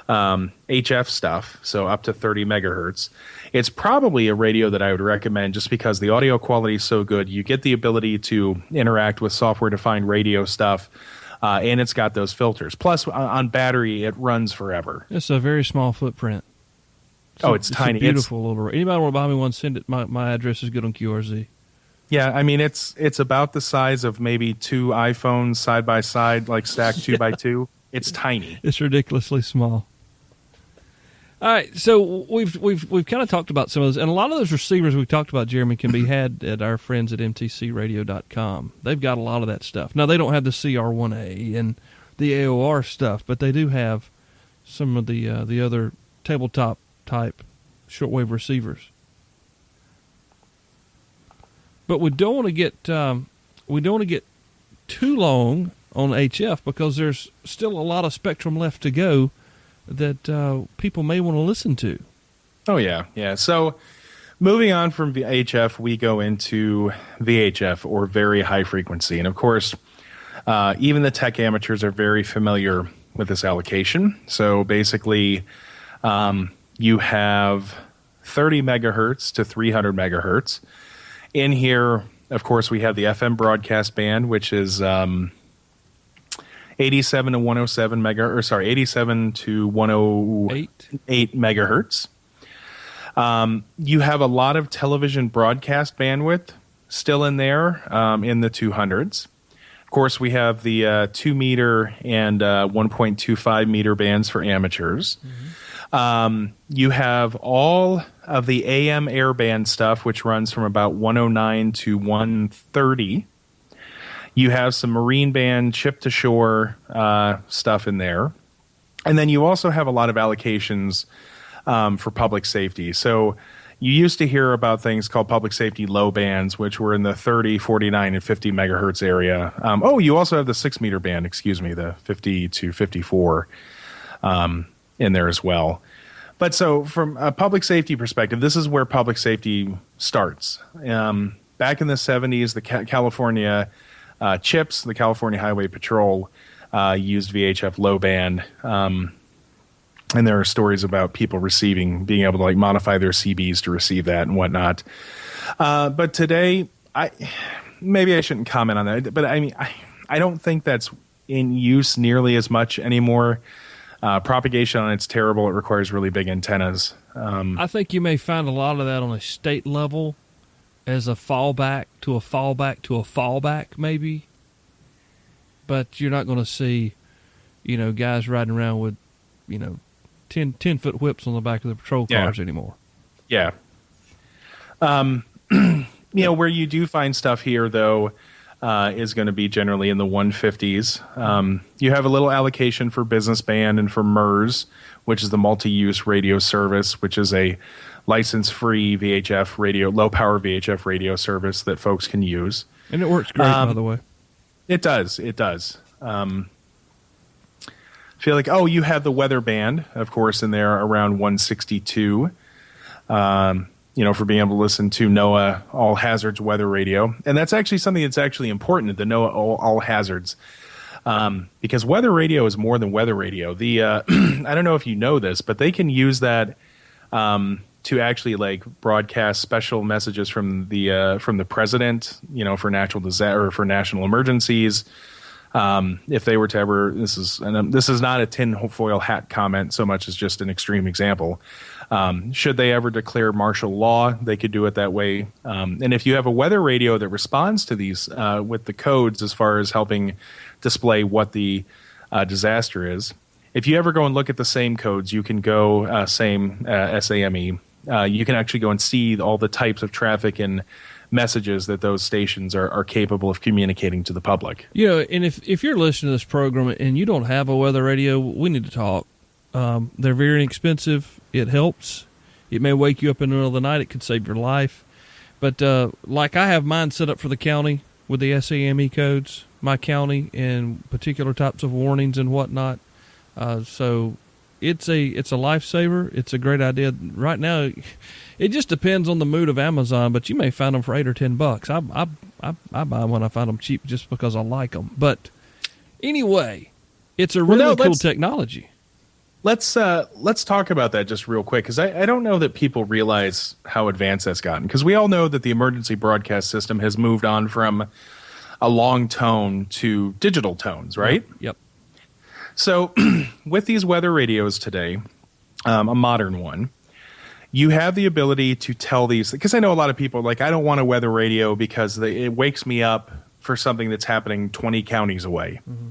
HF stuff, so up to 30 megahertz, it's probably a radio that I would recommend just because the audio quality is so good. You get the ability to interact with software-defined radio stuff, and it's got those filters. Plus, on battery, it runs forever. It's a very small footprint. It's tiny. A beautiful little. Anybody want to buy me one? Send it. My address is good on QRZ. Yeah, it's about the size of maybe 2 iPhones side by side, like stacked 2 by 2. It's tiny. It's ridiculously small. All right, so we've kind of talked about some of those, and a lot of those receivers we talked about, Jeremy, can be had at our friends at mtcradio.com. They've got a lot of that stuff. Now they don't have the CR1A and the AOR stuff, but they do have some of the other tabletop type shortwave receivers. But we don't want to get too long on HF because there's still a lot of spectrum left to go that people may want to listen to. Oh yeah. So moving on from HF, we go into VHF, or very high frequency. And of course, even the tech amateurs are very familiar with this allocation. So basically, you have 30 megahertz to 300 megahertz. In here, of course, we have the FM broadcast band, which is 87 to 107 megahertz, or sorry, 87 to 108 megahertz. You have a lot of television broadcast bandwidth still in there, in the 200s. Of course, we have the 2 meter and 1.25 meter bands for amateurs. Mm-hmm. You have all of the AM airband stuff, which runs from about 109 to 130. You have some marine band, ship to shore stuff in there. And then you also have a lot of allocations for public safety. So you used to hear about things called public safety low bands, which were in the 30, 49, and 50 megahertz area. You also have the 6 meter band, the 50 to 54 in there as well. But so from a public safety perspective, this is where public safety starts. Back in the 70s, the California CHIPS, the California Highway Patrol, used VHF low band. And there are stories about people being able to like modify their CBs to receive that and whatnot. But today, maybe I shouldn't comment on that, but I mean, I don't think that's in use nearly as much anymore. Propagation on it's terrible. It requires really big antennas. I think you may find a lot of that on a state level as a fallback to a fallback to a fallback, maybe. But you're not going to see, guys riding around with, 10-foot whips on the back of the patrol cars anymore. Yeah. Where you do find stuff here, though, is going to be generally in the 150s. You have a little allocation for business band and for MERS, which is the multi-use radio service, which is a license-free VHF radio, low-power VHF radio service that folks can use. And it works great, by the way. It does. Feel like, you have the weather band, of course, in there around 162, for being able to listen to NOAA All Hazards weather radio. And that's actually something that's actually important, the NOAA All Hazards, because weather radio is more than weather radio. I don't know if you know this, but they can use that to actually like broadcast special messages from the president, for natural disaster or for national emergencies. If they were to ever, this is not a tinfoil hat comment so much as just an extreme example. Should they ever declare martial law, they could do it that way. And if you have a weather radio that responds to these with the codes as far as helping display what the disaster is, if you ever go and look at the same codes, you can go SAME. You can actually go and see all the types of traffic and messages that those stations are capable of communicating to the public. And if you're listening to this program and you don't have a weather radio, we need to talk. They're very inexpensive. It helps. It may wake you up in the middle of the night. It could save your life. But like I have mine set up for the county with the SAME codes, my county, and particular types of warnings and whatnot. So it's a lifesaver. It's a great idea. Right now, it just depends on the mood of Amazon, but you may find them for $8 or $10. I buy them when I find them cheap just because I like them. But anyway, it's a really cool technology. Let's talk about that just real quick, because I don't know that people realize how advanced that's gotten. Because we all know that the emergency broadcast system has moved on from a long tone to digital tones, right? Yep. So with these weather radios today, a modern one, you have the ability to tell these, because I know a lot of people are like, I don't want a weather radio because it wakes me up for something that's happening 20 counties away. Mm-hmm.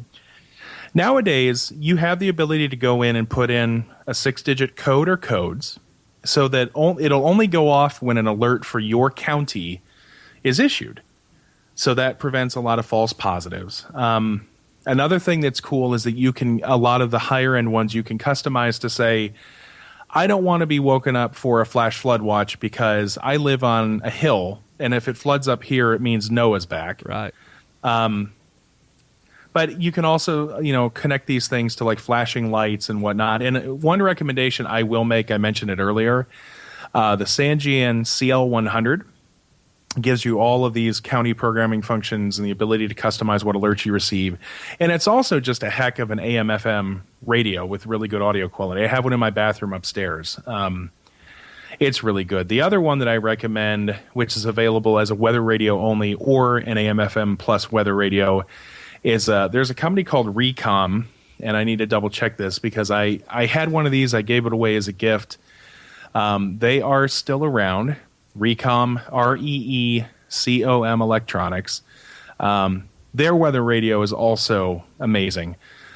Nowadays, you have the ability to go in and put in a 6-digit code or codes so that it'll only go off when an alert for your county is issued. So that prevents a lot of false positives. Another thing that's cool is that a lot of the higher end ones you can customize to say, I don't want to be woken up for a flash flood watch because I live on a hill, and if it floods up here, it means Noah's back. Right. But you can also, connect these things to like flashing lights and whatnot. And one recommendation I will make, I mentioned it earlier, The Sangean CL100 gives you all of these county programming functions and the ability to customize what alerts you receive. And it's also just a heck of an AM/FM radio with really good audio quality. I have one in my bathroom upstairs. It's really good. The other one that I recommend, which is available as a weather radio only or an AM/FM plus weather radio, is there's a company called Recom, and I need to double check this because I had one of these. I gave it away as a gift. They are still around. Recom, REECOM Electronics. Their weather radio is also amazing.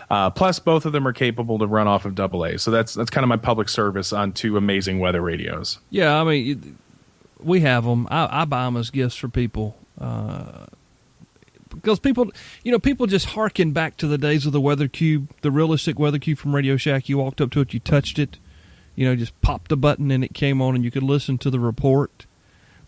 Plus, both of them are capable to run off of AA. So that's kind of my public service on two amazing weather radios. Yeah, I mean, we have them. I buy them as gifts for people because people just harken back to the days of the Weather Cube, the realistic Weather Cube from Radio Shack. You walked up to it, you touched it, just popped a button and it came on, and you could listen to the report.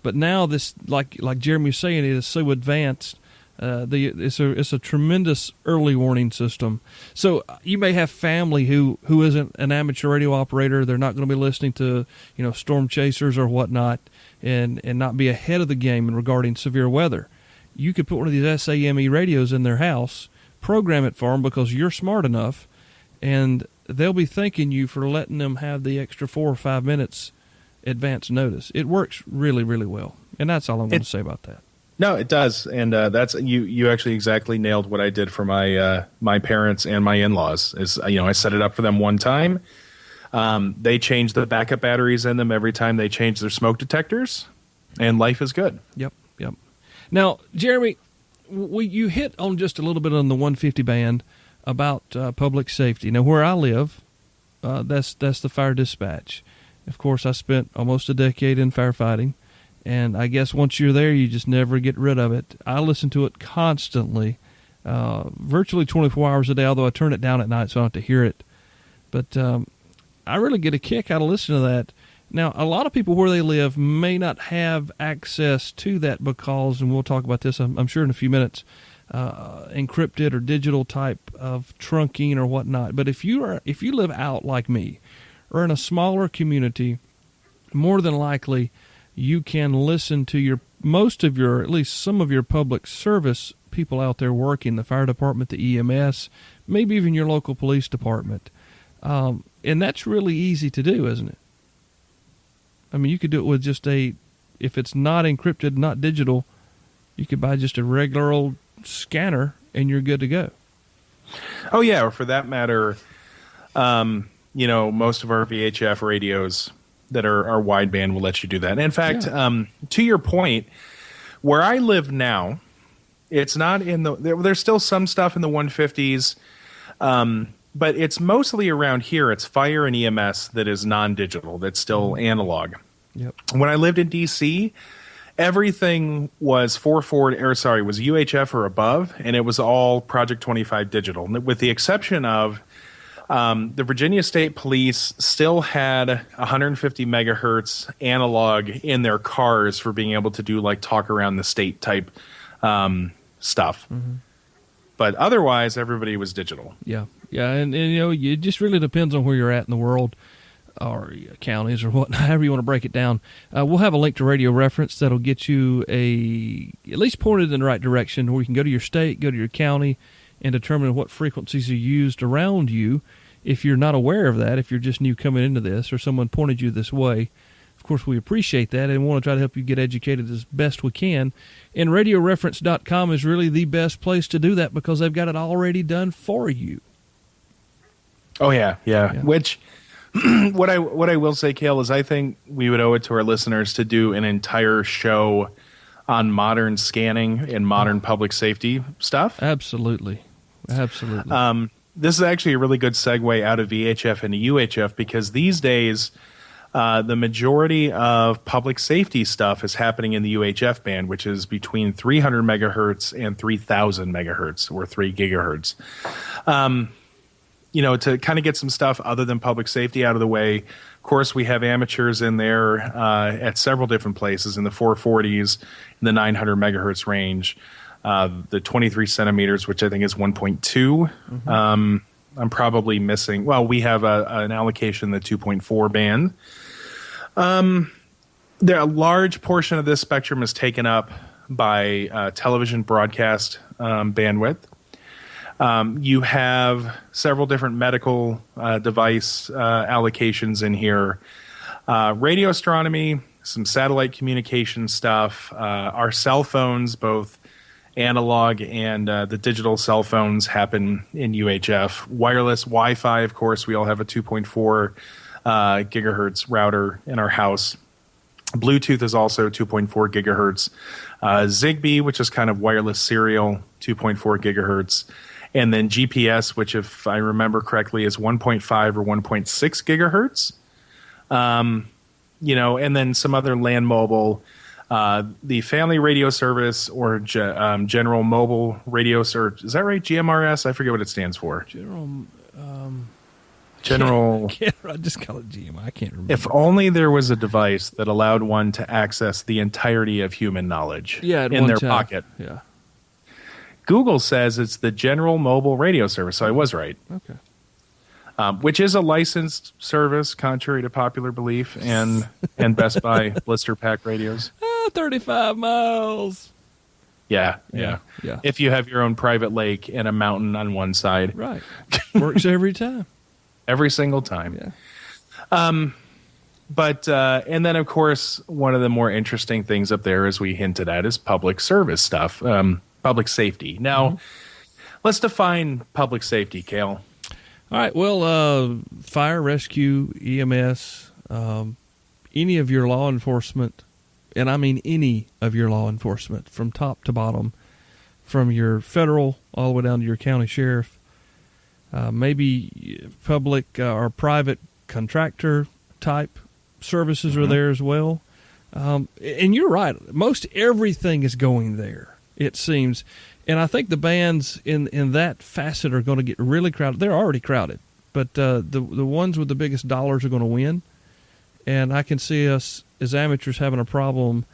But now this, like Jeremy was saying, it is so advanced. It's a tremendous early warning system. So you may have family who isn't an amateur radio operator. They're not going to be listening to storm chasers or whatnot, and not be ahead of the game in regarding severe weather. You could put one of these SAME radios in their house, program it for them because you're smart enough, and they'll be thanking you for letting them have the extra 4 or 5 minutes advance notice. It works really, really well, and that's all I'm going to say about that. No, it does, and that's you actually exactly nailed what I did for my parents and my in-laws. Is I set it up for them one time. They change the backup batteries in them every time they change their smoke detectors, and life is good. Yep. Now, Jeremy, you hit on just a little bit on the 150 band about public safety. Now, where I live, that's the fire dispatch. Of course, I spent almost a decade in firefighting, and I guess once you're there, you just never get rid of it. I listen to it constantly, virtually 24 hours a day, although I turn it down at night so I don't have to hear it. But I really get a kick out of listening to that. Now, a lot of people where they live may not have access to that because, and we'll talk about this, I'm sure in a few minutes, encrypted or digital type of trunking or whatnot. But if you live out like me, or in a smaller community, more than likely you can listen to at least some of your public service people out there working, the fire department, the EMS, maybe even your local police department. And that's really easy to do, isn't it? I mean, you could do it with just if it's not encrypted, not digital, you could buy just a regular old scanner and you're good to go. Oh, yeah, or for that matter, most of our VHF radios that are wideband will let you do that. And in fact, to your point, where I live now, it's not in there's still some stuff in the 150s, but it's mostly around here. It's fire and EMS that is non-digital, that's still analog. Yep. When I lived in D.C., everything was was UHF or above, and it was all Project 25 digital, with the exception of the Virginia State Police still had 150 megahertz analog in their cars for being able to do like talk around the state type stuff. Mm-hmm. But otherwise, everybody was digital. Yeah, and it just really depends on where you're at in the world, or counties, or however you want to break it down. We'll have a link to Radio Reference that'll get you at least pointed in the right direction, where you can go to your state, go to your county, and determine what frequencies are used around you. If you're not aware of that, if you're just new coming into this, or someone pointed you this way, of course, we appreciate that and want to try to help you get educated as best we can. And RadioReference.com is really the best place to do that because they've got it already done for you. Oh, yeah. Which, what I will say, Cale, is I think we would owe it to our listeners to do an entire show on modern scanning and modern public safety stuff. Absolutely. This is actually a really good segue out of VHF into UHF because these days the majority of public safety stuff is happening in the UHF band, which is between 300 megahertz and 3,000 megahertz or 3 gigahertz. To kind of get some stuff other than public safety out of the way. Of course, we have amateurs in there at several different places in the 440s, in the 900 megahertz range. The 23 centimeters, which I think is 1.2. Mm-hmm. I'm probably missing. Well, we have an allocation in the 2.4 band. A large portion of this spectrum is taken up by television broadcast bandwidth. You have several different medical device allocations in here. Radio astronomy, some satellite communication stuff. Our cell phones, both analog and the digital cell phones, happen in UHF. Wireless Wi-Fi, of course, we all have a 2.4 gigahertz router in our house. Bluetooth is also 2.4 gigahertz. Zigbee, which is kind of wireless serial, 2.4 gigahertz. And then GPS, which, if I remember correctly, is 1.5 or 1.6 gigahertz. And then some other land mobile. The Family Radio Service or General Mobile Radio Service. Is that right? GMRS? I forget what it stands for. General. I just call it GM. I can't remember. If only there was a device that allowed one to access the entirety of human knowledge in their pocket. Yeah. Google says it's the General Mobile Radio Service, so I was right. Okay. Which is a licensed service, contrary to popular belief, and Best Buy blister pack radios. 35 miles. Yeah. If you have your own private lake and a mountain on one side. Right. Works every time. Every single time. Yeah. But and then, of course, one of the more interesting things up there, as we hinted at, is public service stuff, public safety. Now, let's define public safety, Cale. All right. Well, fire, rescue, EMS, any of your law enforcement, and I mean any of your law enforcement from top to bottom, from your federal all the way down to your county sheriff, maybe public or private contractor type services are there as well. And you're right. Most everything is going there, it seems. And I think the bands in that facet are going to get really crowded. They're already crowded, but the ones with the biggest dollars are going to win. And I can see us as amateurs having a problem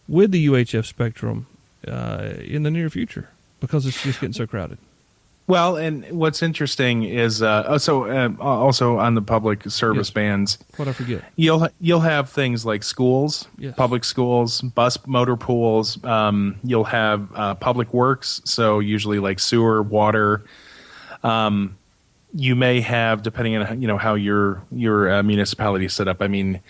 with the UHF spectrum in the near future because it's just getting so crowded. Well, and what's interesting is also on the public service bands. What I forget? You'll have things like schools, public schools, bus motor pools. You'll have public works, so usually like sewer, water. You may have, depending on how your municipality is set up. I mean,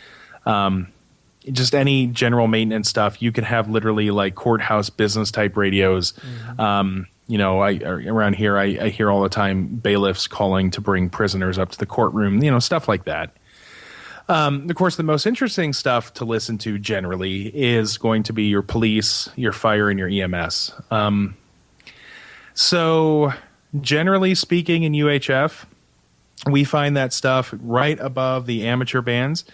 just any general maintenance stuff. You can have literally like courthouse business type radios. Around here, I hear all the time bailiffs calling to bring prisoners up to the courtroom, stuff like that. Of course, the most interesting stuff to listen to generally is going to be your police, your fire, and your EMS. So generally speaking in UHF, we find that stuff right above the amateur bands,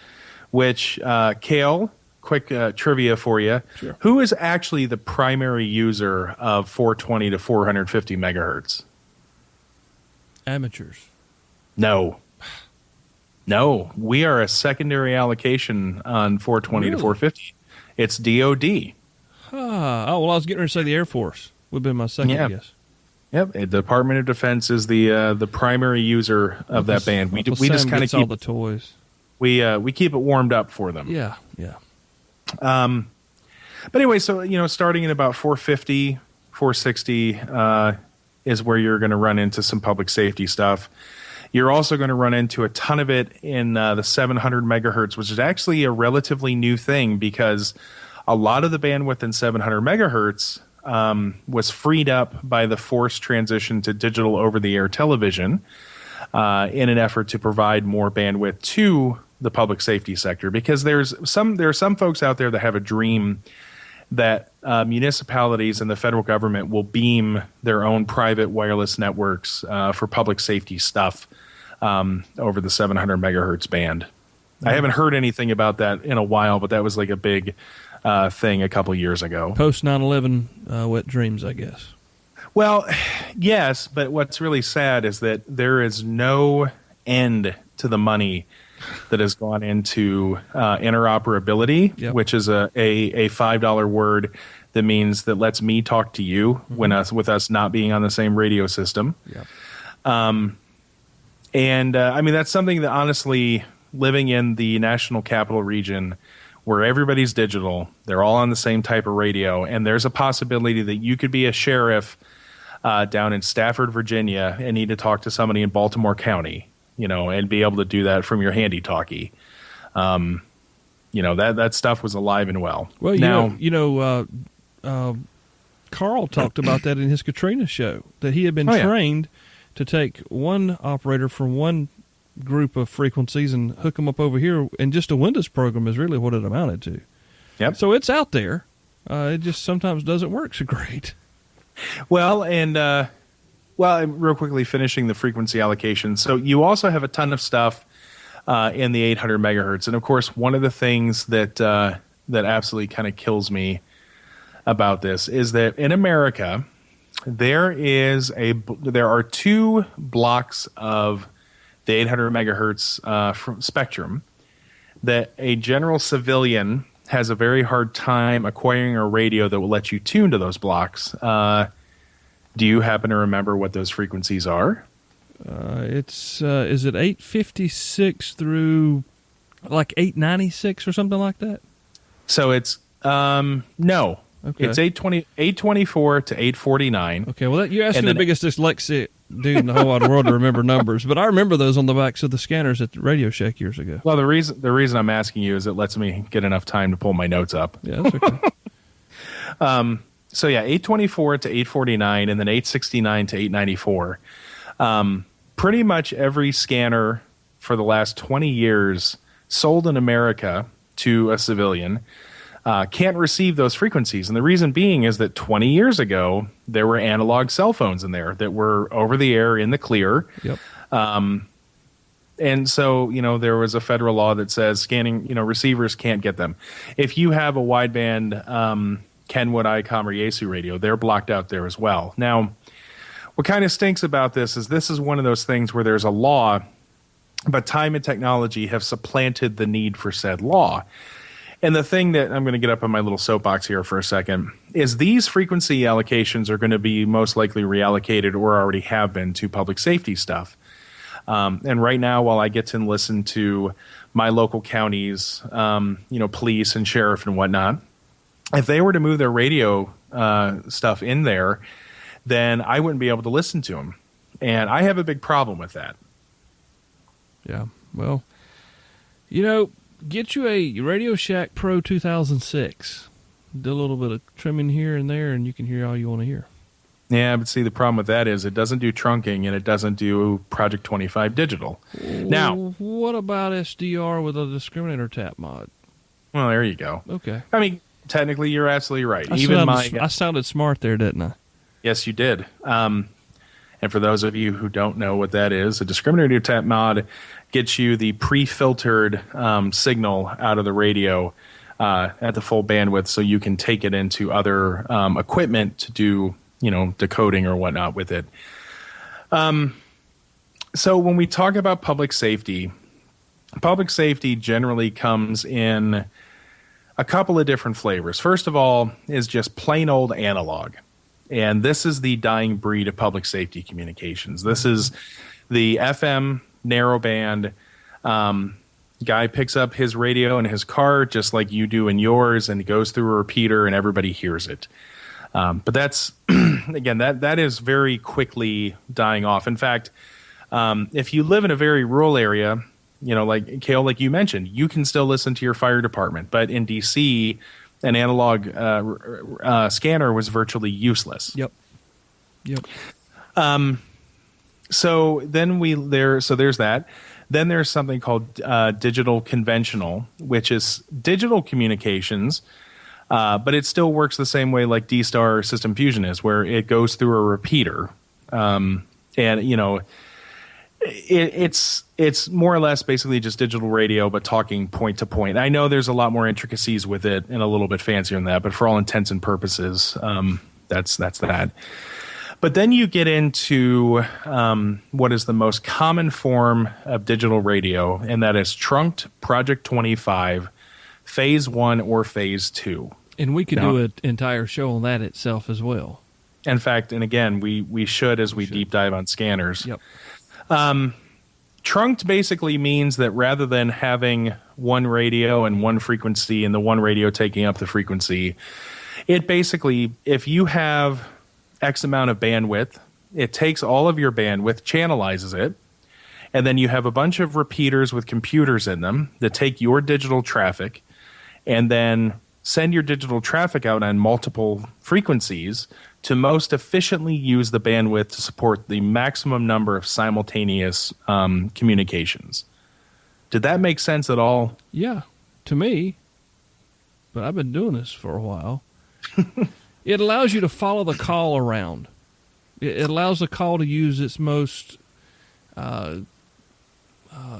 which, Cale, quick trivia for you. Sure. Who is actually the primary user of 420 to 450 megahertz? Amateurs. No, we are a secondary allocation on 420 to 450. It's DOD. I was getting ready to say the Air Force would have been my second guess. Yep, the Department of Defense is the primary user of that band. We just kind of keep all the toys. We keep it warmed up for them. Yeah. But anyway, so starting at about 450, 460 is where you're going to run into some public safety stuff. You're also going to run into a ton of it in the 700 megahertz, which is actually a relatively new thing because a lot of the bandwidth in 700 megahertz was freed up by the forced transition to digital over-the-air television in an effort to provide more bandwidth to the public safety sector, because there are some folks out there that have a dream that municipalities and the federal government will beam their own private wireless networks for public safety stuff over the 700 megahertz band. I haven't heard anything about that in a while, but that was like a big thing a couple years ago. Post 9/11 wet dreams, I guess. Well, yes, but what's really sad is that there is no end to the money that has gone into interoperability, which is a $5 word that means that lets me talk to you with us not being on the same radio system. I mean, that's something that honestly, living in the National Capital Region, where everybody's digital. They're all on the same type of radio, and there's a possibility that you could be a sheriff down in Stafford, Virginia, and need to talk to somebody in Baltimore County, and be able to do that from your handy-talkie. That stuff was alive and well. Well, Carl talked about that in his Katrina show, that he had been trained to take one operator from one group of frequencies and hook them up over here, and just a Windows program is really what it amounted to. Yep. So it's out there. It just sometimes doesn't work so great. Well, and real quickly finishing the frequency allocation. So you also have a ton of stuff in the 800 megahertz, and of course, one of the things that absolutely kind of kills me about this is that in America there are 2 blocks of the 800 megahertz spectrum that a general civilian has a very hard time acquiring a radio that will let you tune to those blocks. Do you happen to remember what those frequencies are? Is it 856 through like 896 or something like that? So it's no. Okay. It's 824 to 849. Okay, well, you asked me the biggest dyslexic dude in the whole wide world to remember numbers, but I remember those on the backs of the scanners at Radio Shack years ago. Well, the reason I'm asking you is it lets me get enough time to pull my notes up. Yeah, that's okay. 824 to 849, and then 869 to 894. Pretty much every scanner for the last 20 years sold in America to a civilian can't receive those frequencies. And the reason being is that 20 years ago, there were analog cell phones in there that were over the air in the clear. Yep. And so, there was a federal law that says scanning, receivers can't get them. If you have a wideband Kenwood, ICOM, or Yaesu radio, they're blocked out there as well. Now, what kind of stinks about this is one of those things where there's a law, but time and technology have supplanted the need for said law. And the thing that I'm going to get up on my little soapbox here for a second is these frequency allocations are going to be most likely reallocated or already have been to public safety stuff. And right now, while I get to listen to my local counties, police and sheriff and whatnot, if they were to move their radio stuff in there, then I wouldn't be able to listen to them. And I have a big problem with that. Yeah, well, get you a Radio Shack Pro 2006. Do a little bit of trimming here and there, and you can hear all you want to hear. Yeah, but see, the problem with that is it doesn't do trunking, and it doesn't do Project 25 digital. Now, what about SDR with a discriminator tap mod? Well, there you go. Okay. I mean, technically, you're absolutely right. I sounded smart there, didn't I? Yes, you did. And for those of you who don't know what that is, a discriminator tap mod gets you the pre-filtered signal out of the radio at the full bandwidth, so you can take it into other equipment to do, decoding or whatnot with it. So when we talk about public safety generally comes in a couple of different flavors. First of all is just plain old analog. And this is the dying breed of public safety communications. This is the FM narrowband. Guy picks up his radio in his car just like you do in yours, and it goes through a repeater and everybody hears it. But that's, again, that is very quickly dying off. In fact, if you live in a very rural area, like Cale, like you mentioned, you can still listen to your fire department. But in D.C., an analog scanner was virtually useless. Yep. So there's that. Then there's something called digital conventional, which is digital communications, but it still works the same way like D-Star System Fusion is, where it goes through a repeater, and it's more or less basically just digital radio, but talking point to point. I know there's a lot more intricacies with it and a little bit fancier than that, but for all intents and purposes, that's that. But then you get into what is the most common form of digital radio, and that is trunked Project 25, Phase 1 or Phase 2. And we could do an entire show on that itself as well. In fact, and again, we should as we deep dive on scanners. Yep. trunked basically means that rather than having one radio and one frequency and the one radio taking up the frequency, it basically, if you have X amount of bandwidth, it takes all of your bandwidth, channelizes it, and then you have a bunch of repeaters with computers in them that take your digital traffic and then send your digital traffic out on multiple frequencies to most efficiently use the bandwidth to support the maximum number of simultaneous communications. Did that make sense at all? Yeah, to me. But I've been doing this for a while. It allows you to follow the call around. It allows the call to use its most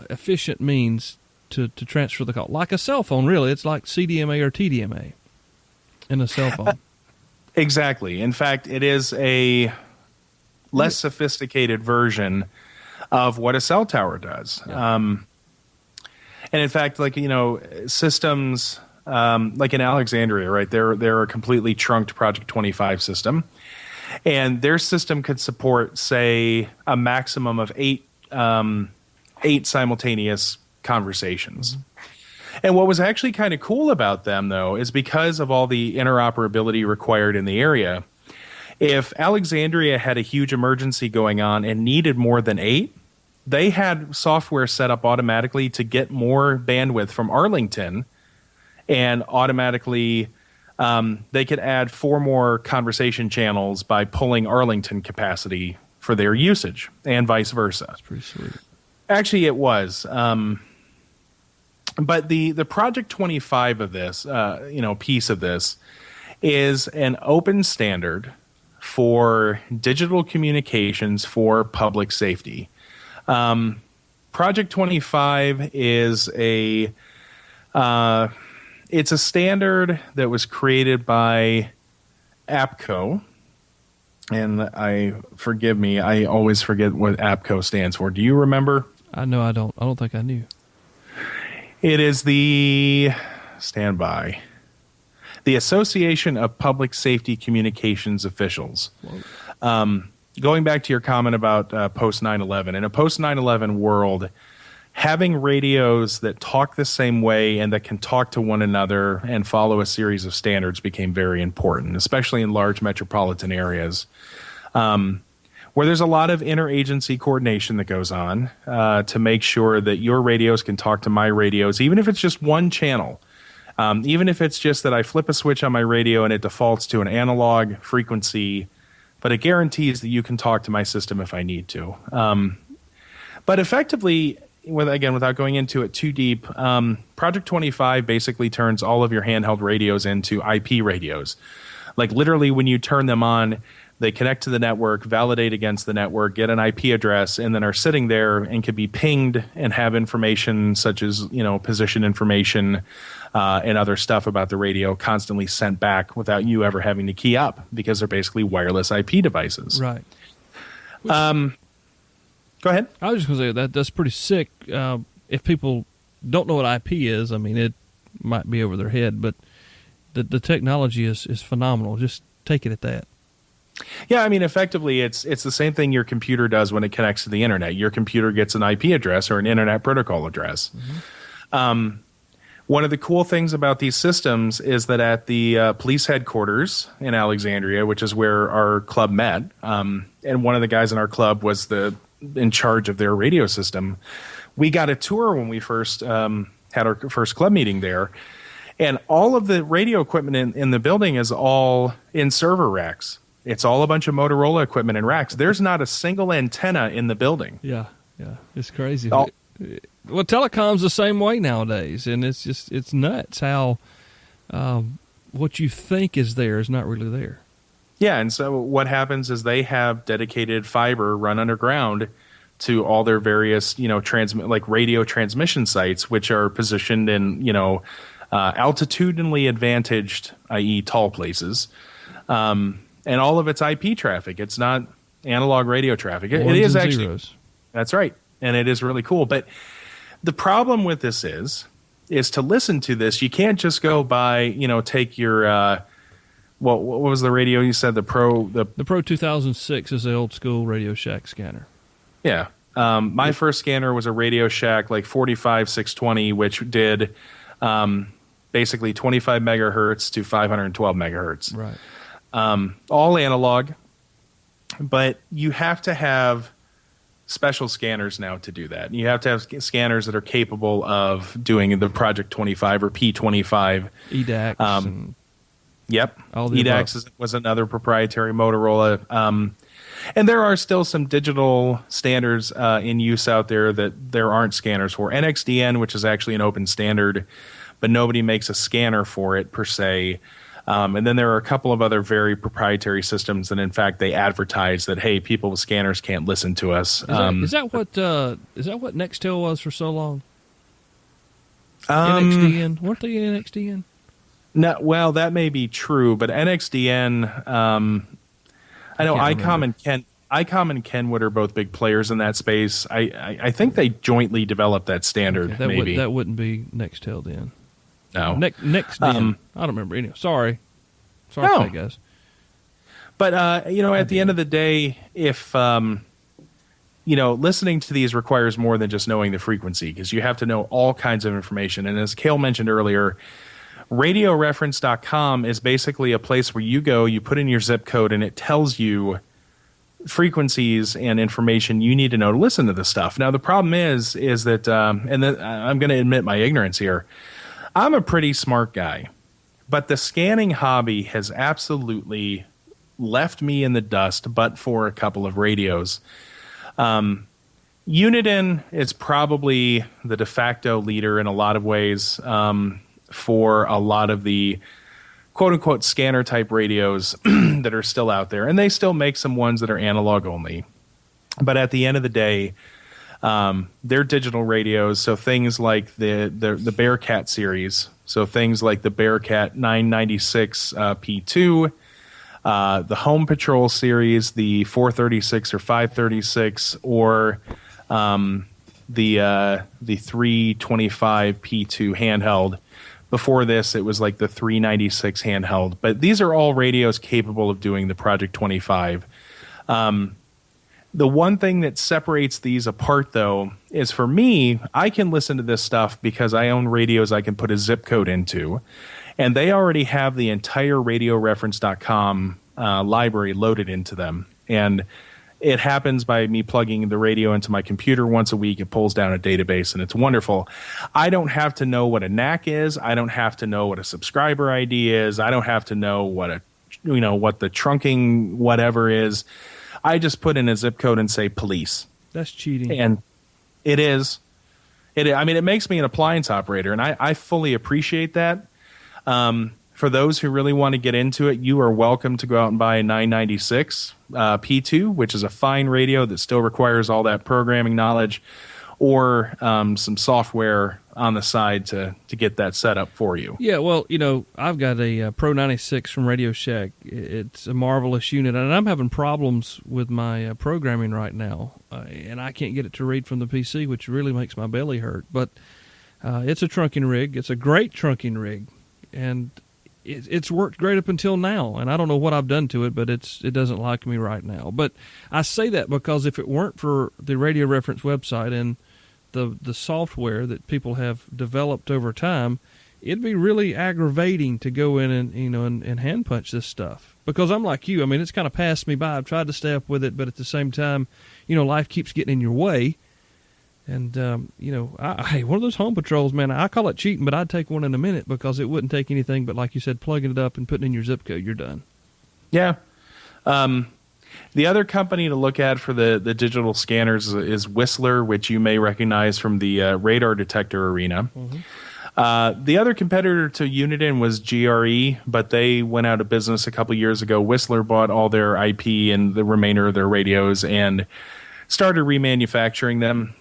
efficient means to transfer the call. Like a cell phone, really. It's like CDMA or TDMA in a cell phone. Exactly. In fact, it is a less sophisticated version of what a cell tower does. Yeah. And in fact, like, systems like in Alexandria, right, they're a completely trunked Project 25 system. And their system could support, say, a maximum of eight simultaneous conversations. Mm-hmm. And what was actually kind of cool about them, though, is because of all the interoperability required in the area, if Alexandria had a huge emergency going on and needed more than 8, they had software set up automatically to get more bandwidth from Arlington, and automatically they could add 4 more conversation channels by pulling Arlington capacity for their usage, and vice versa. That's pretty sweet. Actually, it was. But the Project 25 of this, piece of this, is an open standard for digital communications for public safety. Project 25 is it's a standard that was created by APCO. And forgive me, I always forget what APCO stands for. Do you remember? I know I don't. I don't think I knew. It is the Association of Public Safety Communications Officials. Going back to your comment about post 9/11, in a post 9/11 world, having radios that talk the same way and that can talk to one another and follow a series of standards became very important, especially in large metropolitan areas. Where there's a lot of interagency coordination that goes on to make sure that your radios can talk to my radios, even if it's just one channel. Even if it's just that I flip a switch on my radio and it defaults to an analog frequency, but it guarantees that you can talk to my system if I need to. But effectively, without going into it too deep, Project 25 basically turns all of your handheld radios into IP radios. Like literally when you turn them on, they connect to the network, validate against the network, get an IP address, and then are sitting there and can be pinged and have information such as, position information and other stuff about the radio constantly sent back without you ever having to key up because they're basically wireless IP devices. Right. Go ahead. I was just going to say that's pretty sick. If people don't know what IP is, I mean, it might be over their head, but the technology is phenomenal. Just take it at that. Yeah, I mean, effectively, it's the same thing your computer does when it connects to the internet. Your computer gets an IP address or an internet protocol address. Mm-hmm. One of the cool things about these systems is that at the police headquarters in Alexandria, which is where our club met, and one of the guys in our club was in charge of their radio system, we got a tour when we first had our first club meeting there. And all of the radio equipment in the building is all in server racks. It's all a bunch of Motorola equipment in racks. There's not a single antenna in the building. Yeah. It's crazy. Well, telecom's the same way nowadays, and it's nuts how what you think is there is not really there. Yeah, and so what happens is they have dedicated fiber run underground to all their various, radio transmission sites, which are positioned in, altitudinally advantaged, i.e. tall places. And all of its IP traffic. It's not analog radio traffic. It is actually zeros. That's right, and it is really cool. But the problem with this is to listen to this. You can't just go by, take your what was the radio you said? The Pro 2006 is the old school Radio Shack scanner. Yeah, My first scanner was a Radio Shack like 45620, which did basically 25 megahertz to 512 megahertz. Right. All analog, but you have to have special scanners now to do that. You have to have scanners that are capable of doing the Project 25 or P25. EDAX. Yep. All the EDAX was another proprietary Motorola. And there are still some digital standards in use out there that there aren't scanners for. NXDN, which is actually an open standard, but nobody makes a scanner for it per se. And then there are a couple of other very proprietary systems that, in fact, they advertise that, hey, people with scanners can't listen to us. Is that what Nextel was for so long? NXDN? Weren't they NXDN? No, well, that may be true, but NXDN, I know ICOM and Kenwood are both big players in that space. I think they jointly developed that standard. Okay, that wouldn't be Nextel then. No. NextDN. I don't remember. Anyway, sorry for that, guys. But at the end of the day, if listening to these requires more than just knowing the frequency, because you have to know all kinds of information. And as Cale mentioned earlier, radioreference.com is basically a place where you go, you put in your zip code, and it tells you frequencies and information you need to know to listen to this stuff. Now, the problem is that, I'm going to admit my ignorance here, I'm a pretty smart guy, but the scanning hobby has absolutely left me in the dust, but for a couple of radios. Uniden is probably the de facto leader in a lot of ways for a lot of the quote-unquote scanner-type radios that are still out there, and they still make some ones that are analog only. But at the end of the day, they're digital radios, so things like the Bearcat series, so things like the Bearcat 996 P2, the Home Patrol series, the 436 or 536, or the 325 P2 handheld. Before this, it was like the 396 handheld. But these are all radios capable of doing the Project 25. The one thing that separates these apart, though, is for me, I can listen to this stuff because I own radios I can put a zip code into. And they already have the entire radioreference.com library loaded into them. And it happens by me plugging the radio into my computer once a week. It pulls down a database, and it's wonderful. I don't have to know what a NAC is. I don't have to know what a subscriber ID is. I don't have to know what the trunking whatever is. I just put in a zip code and say police. That's cheating. And it is. It makes me an appliance operator, and I fully appreciate that. For those who really want to get into it, you are welcome to go out and buy a 996 P2, which is a fine radio that still requires all that programming knowledge, or some software on the side to get that set up for you. Yeah, well, I've got a Pro 96 from Radio Shack. It's a marvelous unit, and I'm having problems with my programming right now, and I can't get it to read from the PC, which really makes my belly hurt. But it's a trunking rig. It's a great trunking rig, and it's worked great up until now, and I don't know what I've done to it, but it doesn't like me right now. But I say that because if it weren't for the Radio Reference website and the software that people have developed over time, it'd be really aggravating to go in and hand punch this stuff. Because I'm like you, it's kind of passed me by. I've tried to stay up with it, but at the same time, life keeps getting in your way. And, hey, one of those Home Patrols, man, I call it cheating, but I'd take one in a minute because it wouldn't take anything but, like you said, plugging it up and putting in your zip code, you're done. Yeah. The other company to look at for the digital scanners is Whistler, which you may recognize from the radar detector arena. Mm-hmm. The other competitor to Uniden was GRE, but they went out of business a couple years ago. Whistler bought all their IP and the remainder of their radios and started remanufacturing them.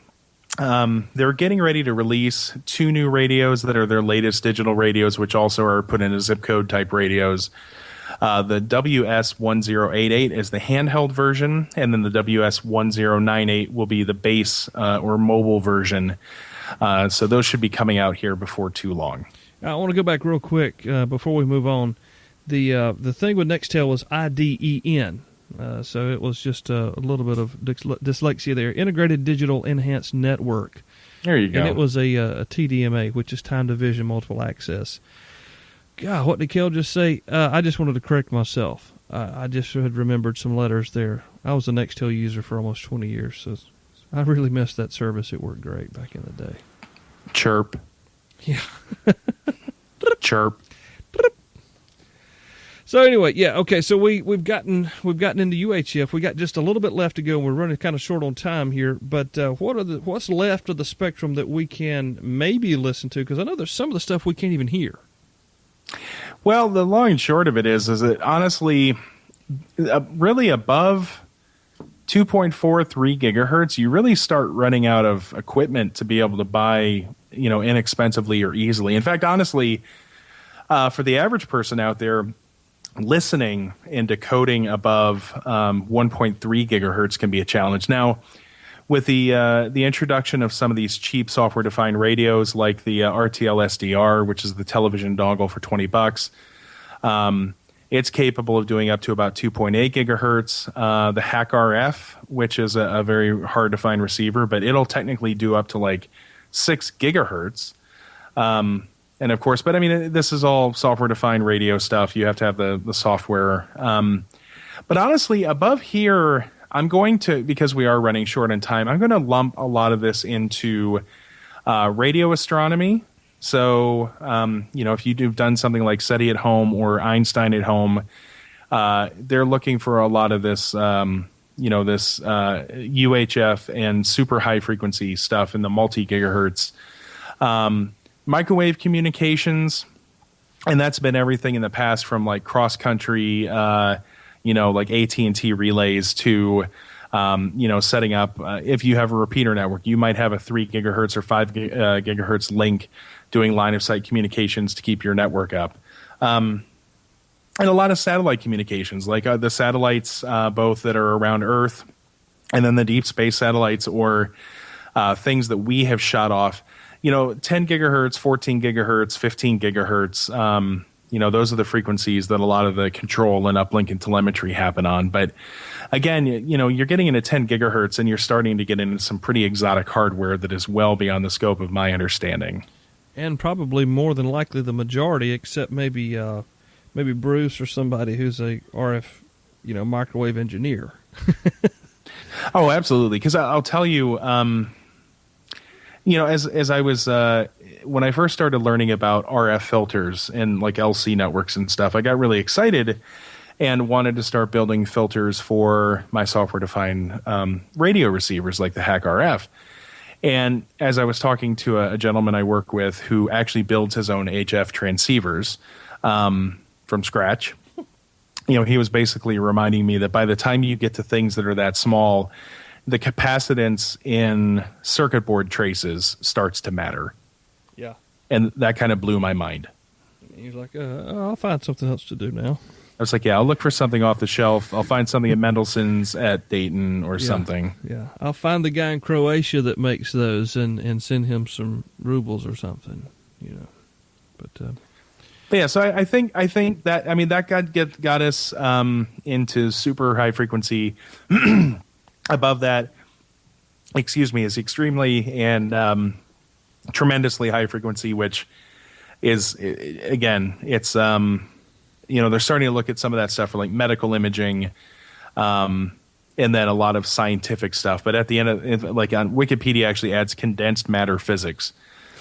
They're getting ready to release 2 new radios that are their latest digital radios, which also are put into zip code type radios. The WS1088 is the handheld version, and then the WS1098 will be the base or mobile version. So those should be coming out here before too long. I want to go back real quick before we move on. The thing with Nextel was IDEN. So it was just a little bit of dyslexia there. Integrated Digital Enhanced Network. There you go. And it was a TDMA, which is Time Division Multiple Access. God, what did Kel just say? I just wanted to correct myself. I just had remembered some letters there. I was a Nextel user for almost 20 years, so I really missed that service. It worked great back in the day. Chirp. Yeah. Chirp. So anyway, yeah, okay. So we've gotten into UHF. We got just a little bit left to go. We're running kind of short on time here. But what's left of the spectrum that we can maybe listen to? Because I know there's some of the stuff we can't even hear. Well, the long and short of it is that honestly, really above 2.43 gigahertz, you really start running out of equipment to be able to buy, inexpensively or easily. In fact, honestly, for the average person out there, listening and decoding above 1.3 gigahertz can be a challenge. Now, with the introduction of some of these cheap software-defined radios, like the RTL SDR, which is the television dongle for $20, it's capable of doing up to about 2.8 gigahertz. The Hack RF, which is a very hard-to-find receiver, but it'll technically do up to like 6 gigahertz. And of course, but I mean, this is all software-defined radio stuff. You have to have the software. But honestly, above here, I'm going to, because we are running short on time, I'm going to lump a lot of this into radio astronomy. So, if you've done something like SETI at home or Einstein at home, they're looking for a lot of this, this UHF and super high frequency stuff in the multi-gigahertz. Microwave communications, and that's been everything in the past from like cross country, like AT&T relays to, setting up. If you have a repeater network, you might have a 3 gigahertz or 5 gigahertz link doing line of sight communications to keep your network up. And a lot of satellite communications, like the satellites, both that are around Earth and then the deep space satellites or things that we have shot off. 10 gigahertz, 14 gigahertz, 15 gigahertz, those are the frequencies that a lot of the control and uplink and telemetry happen on. But again, you're getting into 10 gigahertz and you're starting to get into some pretty exotic hardware that is well beyond the scope of my understanding. And probably more than likely the majority, except maybe Bruce or somebody who's a RF, microwave engineer. Oh, absolutely. Because I'll tell you, as I was when I first started learning about RF filters and like LC networks and stuff, I got really excited and wanted to start building filters for my software-defined radio receivers like the Hack RF. And as I was talking to a gentleman I work with who actually builds his own HF transceivers from scratch, he was basically reminding me that by the time you get to things that are that small, the capacitance in circuit board traces starts to matter. Yeah. And that kind of blew my mind. He's like, I'll find something else to do now. I was like, yeah, I'll look for something off the shelf. I'll find something at Mendelssohn's at Dayton or something. Yeah. I'll find the guy in Croatia that makes those and send him some rubles or something, But yeah, so I think that, that got us into super high frequency. Above that, is extremely and tremendously high frequency, which is, again, it's, they're starting to look at some of that stuff for like medical imaging, and then a lot of scientific stuff. But at the end of, like on Wikipedia actually adds condensed matter physics,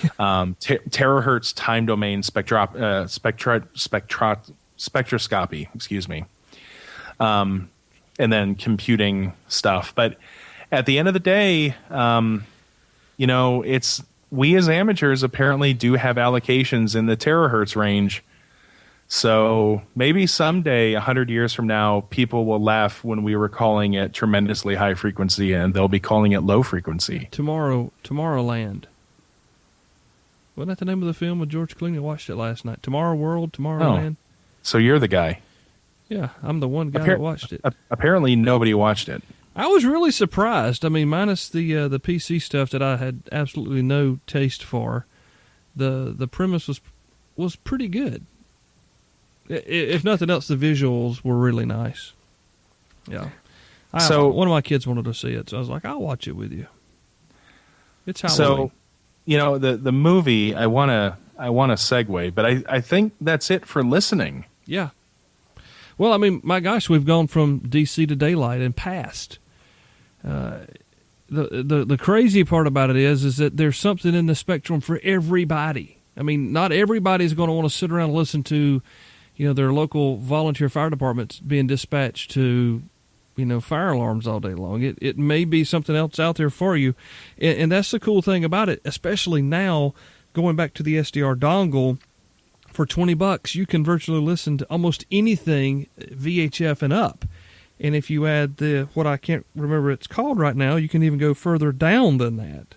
terahertz time domain spectroscopy, and then computing stuff. But at the end of the day, it's we as amateurs apparently do have allocations in the terahertz range. So maybe someday, 100 years from now, people will laugh when we were calling it tremendously high frequency and they'll be calling it low frequency. Tomorrowland. Wasn't that the name of the film with George Clooney? I watched it last night. Tomorrow World, Tomorrowland. Oh, so you're the guy. Yeah, I'm the one guy that watched it. Apparently nobody watched it. I was really surprised. I mean, minus the PC stuff that I had absolutely no taste for, the premise was pretty good. If nothing else, the visuals were really nice. Yeah. So one of my kids wanted to see it, so I was like, I'll watch it with you. It's Halloween. So, the movie, I want to segue, but I think that's it for listening. Yeah. Well, I mean, my gosh, we've gone from DC to daylight and past. The crazy part about it is that there's something in the spectrum for everybody. I mean, not everybody's going to want to sit around and listen to, their local volunteer fire departments being dispatched to, fire alarms all day long. It may be something else out there for you. And that's the cool thing about it, especially now, going back to the SDR dongle, for $20, you can virtually listen to almost anything VHF and up. And if you add what I can't remember it's called right now, you can even go further down than that.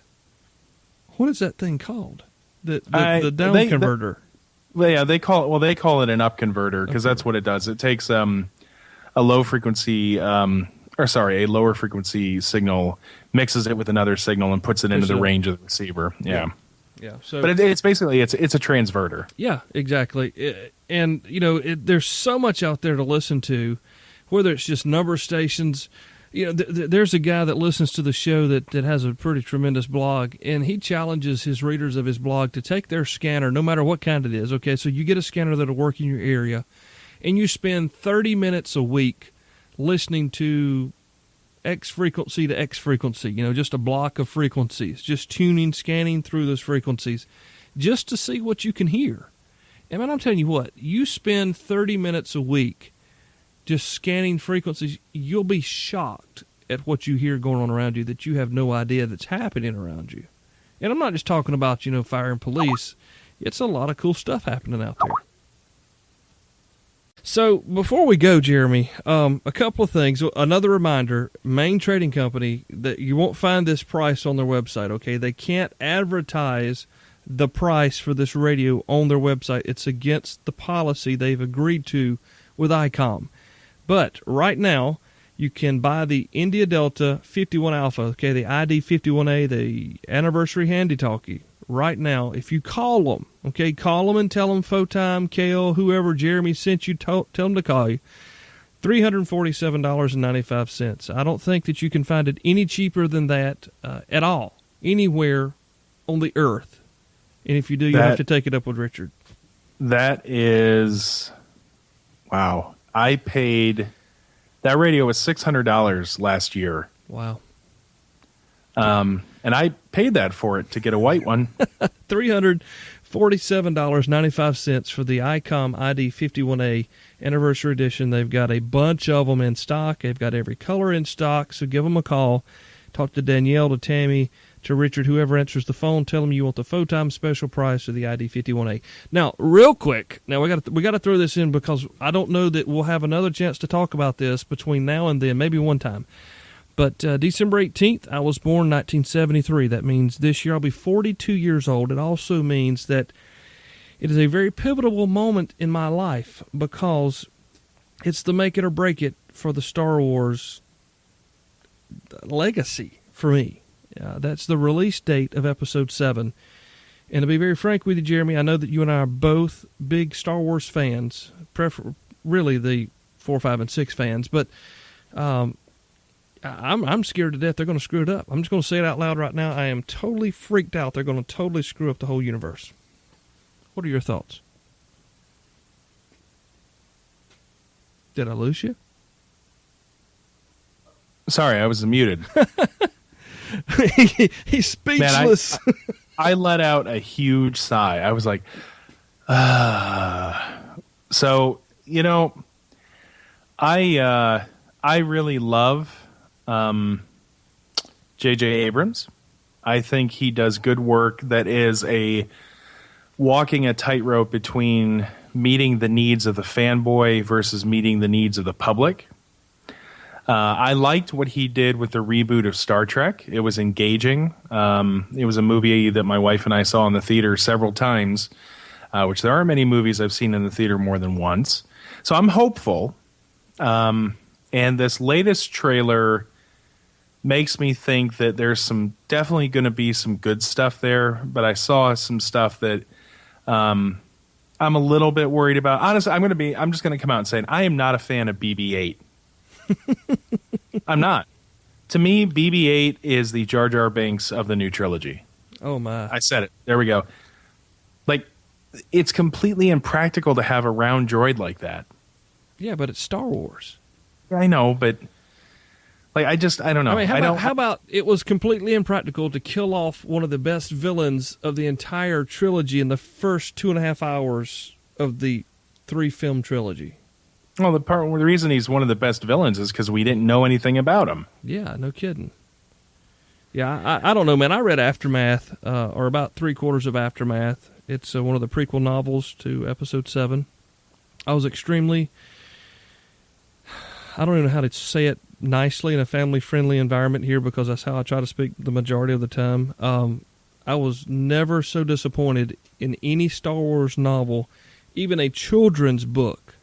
What is that thing called? The down converter. They call it an up converter because that's what it does. It takes a lower frequency signal, mixes it with another signal, and puts it into the range of the receiver. Yeah. So, but it's basically it's a transverter. Yeah, exactly. And there's so much out there to listen to, whether it's just number stations. There's a guy that listens to the show that has a pretty tremendous blog, and he challenges his readers of his blog to take their scanner, no matter what kind it is. Okay, so you get a scanner that'll work in your area, and you spend 30 minutes a week listening to X frequency to X frequency, just a block of frequencies, just scanning through those frequencies, just to see what you can hear. And man, I'm telling you what, you spend 30 minutes a week just scanning frequencies, you'll be shocked at what you hear going on around you that you have no idea that's happening around you. And I'm not just talking about, fire and police. It's a lot of cool stuff happening out there. So before we go, Jeremy, a couple of things. Another reminder, Main Trading Company, that you won't find this price on their website, okay? They can't advertise the price for this radio on their website. It's against the policy they've agreed to with ICOM. But right now, you can buy the India Delta 51 Alpha, okay, the ID 51A, the Anniversary Handy Talkie. Right now, if you call them, okay, call them and tell them Photime, KL, whoever Jeremy sent you, tell them to call you, $347.95. I don't think that you can find it any cheaper than that at all, anywhere on the earth. And if you do, you have to take it up with Richard. That is, wow. I paid, that radio was $600 last year. Wow. And I paid that for it to get a white one. $347.95 for the ICOM ID 51A Anniversary Edition. They've got a bunch of them in stock. They've got every color in stock, so give them a call. Talk to Danielle, to Tammy, to Richard, whoever answers the phone. Tell them you want the Photime special price of the ID 51A. Now, real quick, we got to throw this in because I don't know that we'll have another chance to talk about this between now and then, maybe one time. But December 18th, I was born 1973. That means this year I'll be 42 years old. It also means that it is a very pivotal moment in my life because it's the make it or break it for the Star Wars legacy for me. That's the release date of Episode 7. And to be very frank with you, Jeremy, I know that you and I are both big Star Wars fans, really the 4, 5, and 6 fans, but I'm scared to death they're going to screw it up. I'm just going to say it out loud right now. I am totally freaked out. They're going to totally screw up the whole universe. What are your thoughts? Did I lose you? Sorry, I was muted. He's speechless. Man, I let out a huge sigh. I was like, So, I really love J.J. Abrams. I think he does good work that is walking a tightrope between meeting the needs of the fanboy versus meeting the needs of the public. I liked what he did with the reboot of Star Trek. It was engaging. It was a movie that my wife and I saw in the theater several times, which there aren't many movies I've seen in the theater more than once. So I'm hopeful. And this latest trailer makes me think that there's definitely going to be some good stuff there. But I saw some stuff that I'm a little bit worried about. Honestly, I'm just going to come out and say I am not a fan of BB-8. I'm not. To me, BB-8 is the Jar Jar Binks of the new trilogy. Oh my! I said it. There we go. Like, it's completely impractical to have a round droid like that. Yeah, but it's Star Wars. I know, but like, I don't know. I mean, how about it was completely impractical to kill off one of the best villains of the entire trilogy in the first 2.5 hours of the 3-film trilogy? Well, the reason he's one of the best villains is because we didn't know anything about him. Yeah, no kidding. Yeah, I don't know, man. I read Aftermath, or about 3/4 of Aftermath. It's one of the prequel novels to Episode 7. I was extremely, I don't even know how to say it nicely in a family-friendly environment here, because that's how I try to speak the majority of the time. I was never so disappointed in any Star Wars novel. Even a children's book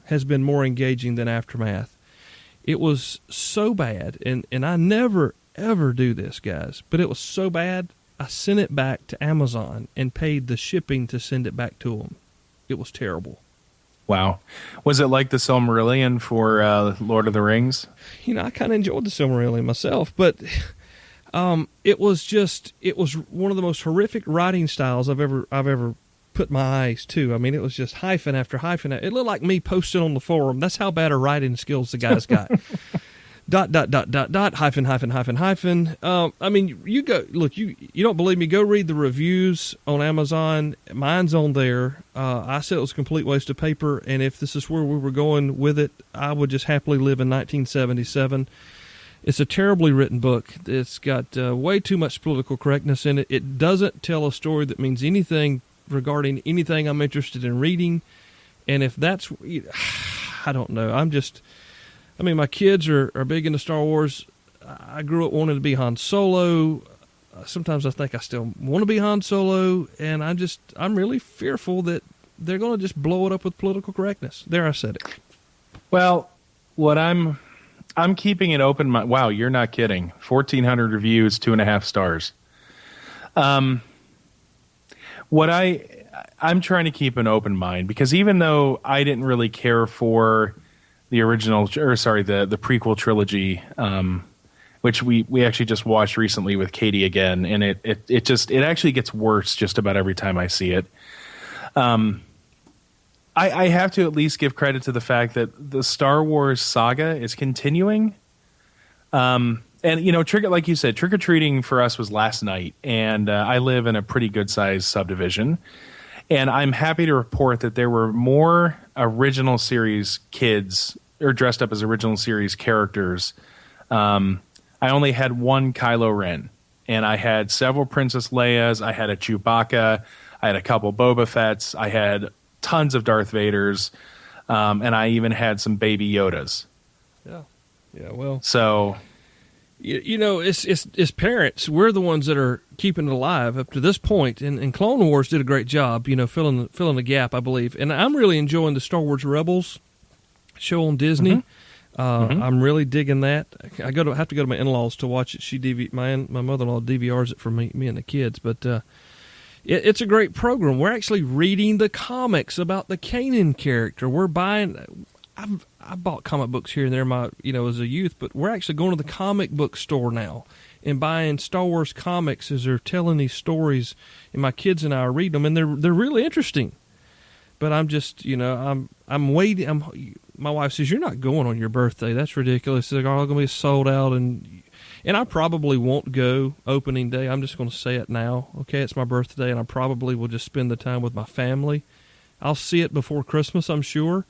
has been more engaging than Aftermath. It was so bad, and I never, ever do this, guys, but it was so bad, I sent it back to Amazon and paid the shipping to send it back to them. It was terrible. Wow. Was it like the Silmarillion for Lord of the Rings? You know, I kind of enjoyed the Silmarillion myself, but it was one of the most horrific writing styles I've ever put my eyes to. I mean, it was just hyphen after hyphen. It looked like me posting on the forum. That's how bad a writing skills the guy's got. ... hyphen. I mean, you go look. You don't believe me? Go read the reviews on Amazon. Mine's on there. I said it was a complete waste of paper, and if this is where we were going with it, I would just happily live in 1977. It's a terribly written book. It's got way too much political correctness in it. It doesn't tell a story that means anything regarding anything I'm interested in reading. And if that's, I don't know. I mean, my kids are big into Star Wars. I grew up wanting to be Han Solo. Sometimes I think I still want to be Han Solo, and I'm really fearful that they're going to just blow it up with political correctness. There, I said it. Well, what I'm keeping an open mind. Wow, you're not kidding. 1,400 reviews, 2.5 stars. I'm trying to keep an open mind, because even though I didn't really care for the prequel trilogy, which we actually just watched recently with Katie again, and it actually gets worse just about every time I see it. I have to at least give credit to the fact that the Star Wars saga is continuing. And, you know, like you said, trick-or-treating for us was last night, and I live in a pretty good-sized subdivision. And I'm happy to report that there were more original series kids, or dressed up as original series characters. I only had one Kylo Ren, and I had several Princess Leias. I had a Chewbacca. I had a couple Boba Fett's. I had tons of Darth Vaders, and I even had some Baby Yodas. Yeah. Well, so you know, it's parents. We're the ones that are keeping it alive up to this point. And Clone Wars did a great job, you know, filling the gap, I believe. And I'm really enjoying the Star Wars Rebels show on Disney. Mm-hmm. I'm really digging that. I have to go to my in-laws to watch it. My mother-in-law DVRs it for me and the kids, but it's a great program. We're actually reading the comics about the Kanan character. We're buying. I bought comic books here and there, as a youth, but we're actually going to the comic book store now and buying Star Wars comics as they're telling these stories, and my kids and I are reading them, and they're really interesting. But I'm just, I'm waiting. My wife says, "You're not going on your birthday. That's ridiculous. They're all going to be sold out." And I probably won't go opening day. I'm just going to say it now. Okay, it's my birthday, and I probably will just spend the time with my family. I'll see it before Christmas, I'm sure.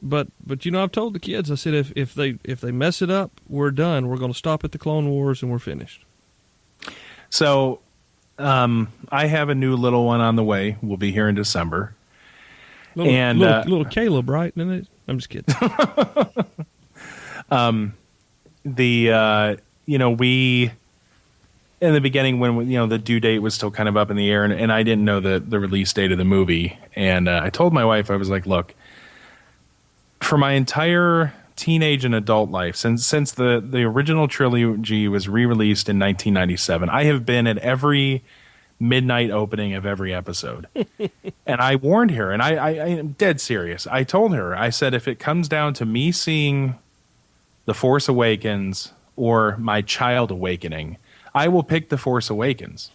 But I've told the kids, I said, if they mess it up, we're done. We're going to stop at the Clone Wars, and we're finished. So, I have a new little one on the way. We'll be here in December. Little Caleb, right? I'm just kidding. We in the beginning, when the due date was still kind of up in the air, and I didn't know the release date of the movie, and I told my wife, I was like, look, for my entire teenage and adult life, since the original trilogy was re-released in 1997, I have been at every midnight opening of every episode. And I warned her, and I am dead serious. I told her, I said, if it comes down to me seeing The Force Awakens or my child awakening, I will pick The Force Awakens.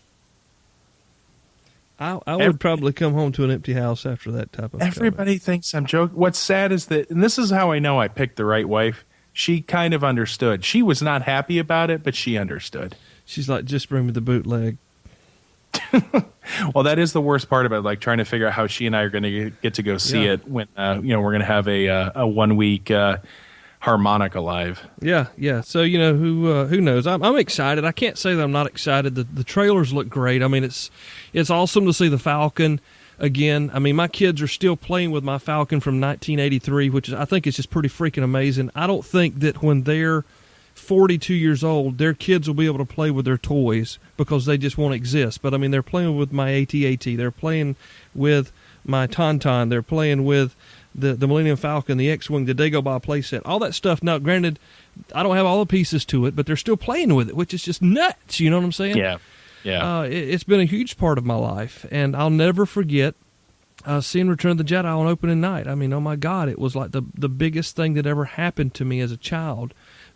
I would probably come home to an empty house after that type of Everybody thinks I'm joking. What's sad is that, and this is how I know I picked the right wife, she kind of understood. She was not happy about it, but she understood. She's like, just bring me the bootleg. Well, that is the worst part about it, like trying to figure out how she and I are going to get to go see it when we're going to have a 1 week harmonica live. Yeah. So who knows? I'm excited. I can't say that I'm not excited. The trailers look great. I mean, it's awesome to see the Falcon again. I mean, my kids are still playing with my Falcon from 1983, which I think is just pretty freaking amazing. I don't think that when they're 42 years old, their kids will be able to play with their toys because they just won't exist. But I mean, they're playing with my AT-AT. They're playing with my Tauntaun. They're playing with the Millennium Falcon, the X-Wing, the Dagobah playset, all that stuff. Now, granted, I don't have all the pieces to it, but they're still playing with it, which is just nuts. You know what I'm saying? Yeah. It's been a huge part of my life, and I'll never forget seeing Return of the Jedi on opening night. I mean, oh my God, it was like the biggest thing that ever happened to me as a child.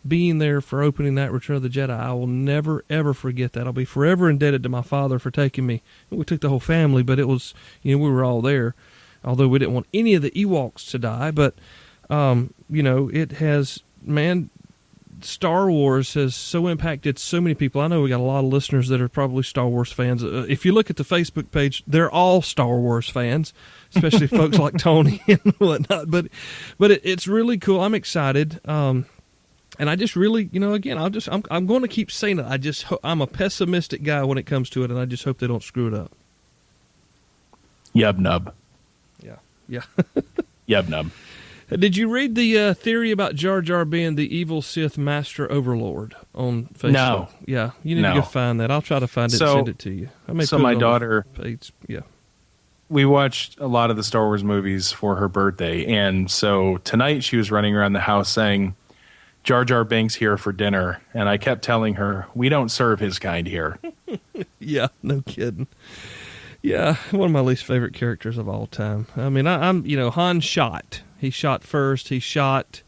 Being there for opening night Return of the Jedi, I will never, ever forget that. I'll be forever indebted to my father for taking me. We took the whole family, but it was, we were all there, although we didn't want any of the Ewoks to die. But, it has, Star Wars has so impacted so many people. I know we got a lot of listeners that are probably Star Wars fans. If you look at the Facebook page, they're all Star Wars fans, especially folks like Tony and whatnot. But it's really cool. I'm excited. And I just really, again, I'm going to keep saying it. I'm a pessimistic guy when it comes to it, and I just hope they don't screw it up. Yub nub. Yeah. Yub nub. Did you read the theory about Jar Jar being the evil Sith Master Overlord on Facebook? No. Yeah, you need to go find that. I'll try to find it and send it to you. I may so put my it on daughter, the page. Yeah. We watched a lot of the Star Wars movies for her birthday, and so tonight she was running around the house saying, Jar Jar Binks here for dinner, and I kept telling her, we don't serve his kind here. Yeah, no kidding. Yeah, one of my least favorite characters of all time. I mean, I'm Han shot. He shot first. He shot.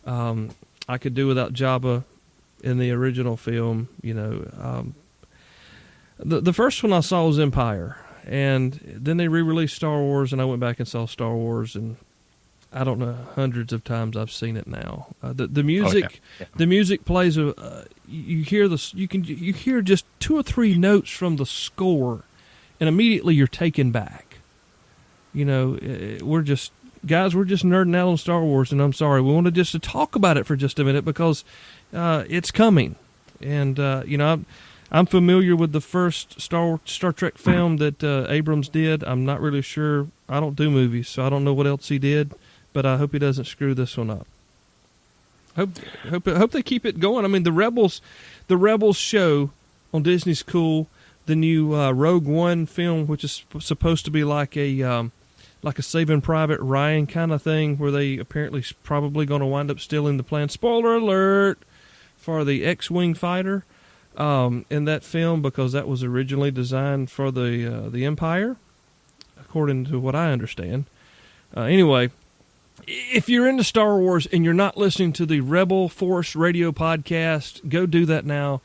I could do without Jabba in the original film. The first one I saw was Empire, and then they re-released Star Wars, and I went back and saw Star Wars, and I don't know, hundreds of times I've seen it now. The music, the music plays you hear this. You hear just 2 or 3 notes from the score, and immediately you're taken back. We're just nerding out on Star Wars, and I'm sorry, we wanted just to talk about it for just a minute because it's coming, and I'm familiar with the first Star Trek film that Abrams did. I'm not really sure. I don't do movies, so I don't know what else he did. But I hope he doesn't screw this one up. Hope they keep it going. I mean, the Rebels show on Disney's cool. The new Rogue One film, which is supposed to be like a Saving Private Ryan kind of thing, where they apparently probably going to wind up stealing the plan. Spoiler alert for the X-wing fighter in that film, because that was originally designed for the Empire, according to what I understand. Anyway. If you're into Star Wars and you're not listening to the Rebel Force radio podcast, go do that now.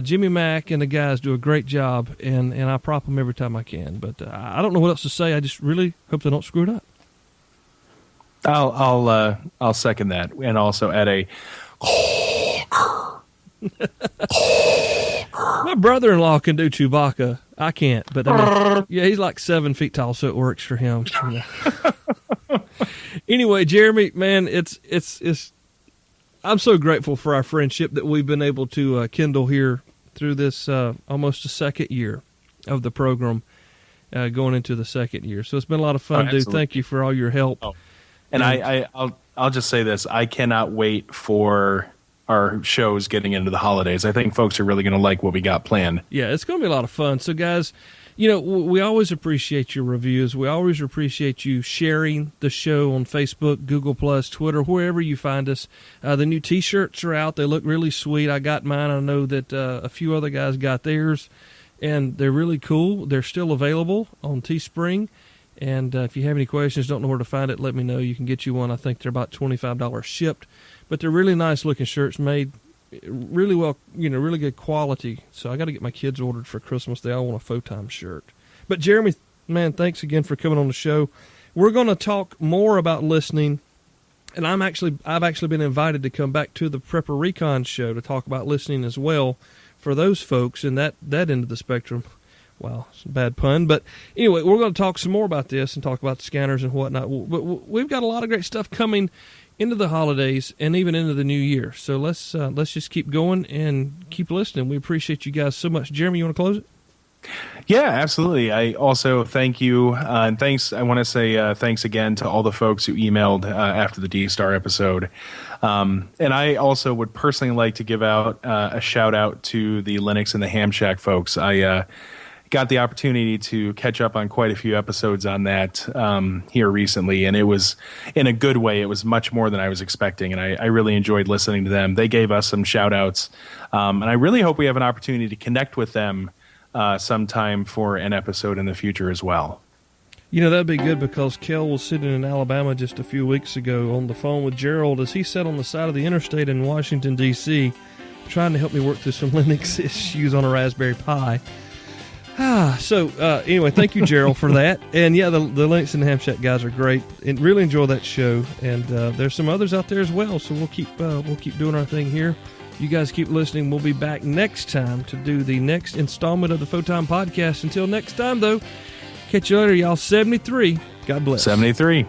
Jimmy Mack and the guys do a great job, and I prop them every time I can. But I don't know what else to say. I just really hope they don't screw it up. I'll second that, and also add a. My brother-in-law can do Chewbacca. I can't, but he's like 7 feet tall, so it works for him. Anyway, Jeremy, man, it's I'm so grateful for our friendship that we've been able to kindle here through this almost a second year of the program, going into the second year. So it's been a lot of fun, dude. Thank you for all your help. Oh. And I'll just say this: I cannot wait for our shows getting into the holidays. I think folks are really going to like what we got planned. Yeah, it's going to be a lot of fun. So, guys, we always appreciate your reviews. We always appreciate you sharing the show on Facebook, Google+, Twitter, wherever you find us. The new T-shirts are out. They look really sweet. I got mine. I know that a few other guys got theirs. and they're really cool. They're still available on Teespring. And if you have any questions, don't know where to find it, let me know. You can get you one. I think they're about $25 shipped. But they're really nice looking shirts made really well, really good quality. So I got to get my kids ordered for Christmas. They all want a Photime shirt. But Jeremy, man, thanks again for coming on the show. We're going to talk more about listening. And I've actually been invited to come back to the Prepper Recon show to talk about listening as well for those folks in that end of the spectrum. Wow, it's a bad pun. But anyway, we're going to talk some more about this and talk about the scanners and whatnot. But we've got a lot of great stuff coming into the holidays and even into the new year. So let's just keep going and keep listening. We appreciate you guys so much. Jeremy, you want to close it? Yeah, absolutely. I also thank you, and thanks. I want to say thanks again to all the folks who emailed after the D-Star episode. And I also would personally like to give out a shout out to the Linux and the Ham Shack folks. I got the opportunity to catch up on quite a few episodes on that here recently, and it was, in a good way, it was much more than I was expecting, and I really enjoyed listening to them. They gave us some shout outs, and I really hope we have an opportunity to connect with them sometime for an episode in the future as well. That'd be good, because Kel was sitting in Alabama just a few weeks ago on the phone with Gerald as he sat on the side of the interstate in Washington, D.C., trying to help me work through some Linux issues on a Raspberry Pi. So anyway, thank you, Gerald, for that. And yeah, the Linux and the Ham Shack guys are great, and really enjoy that show. And there's some others out there as well. So we'll keep doing our thing here. You guys keep listening. We'll be back next time to do the next installment of the Photime Podcast. Until next time, though, catch you later, y'all. 73. God bless. 73.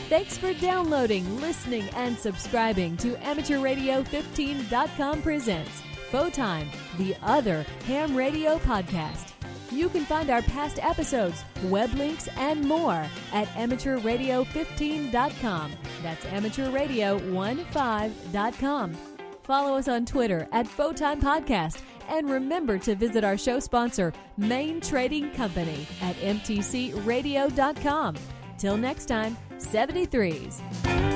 Thanks for downloading, listening, and subscribing to AmateurRadio15.com presents Photime, the other ham radio podcast. You can find our past episodes, web links, and more at AmateurRadio15.com. That's AmateurRadio15.com. Follow us on Twitter at Photime Podcast. And remember to visit our show sponsor, Main Trading Company, at MTCRadio.com. Till next time, 73s.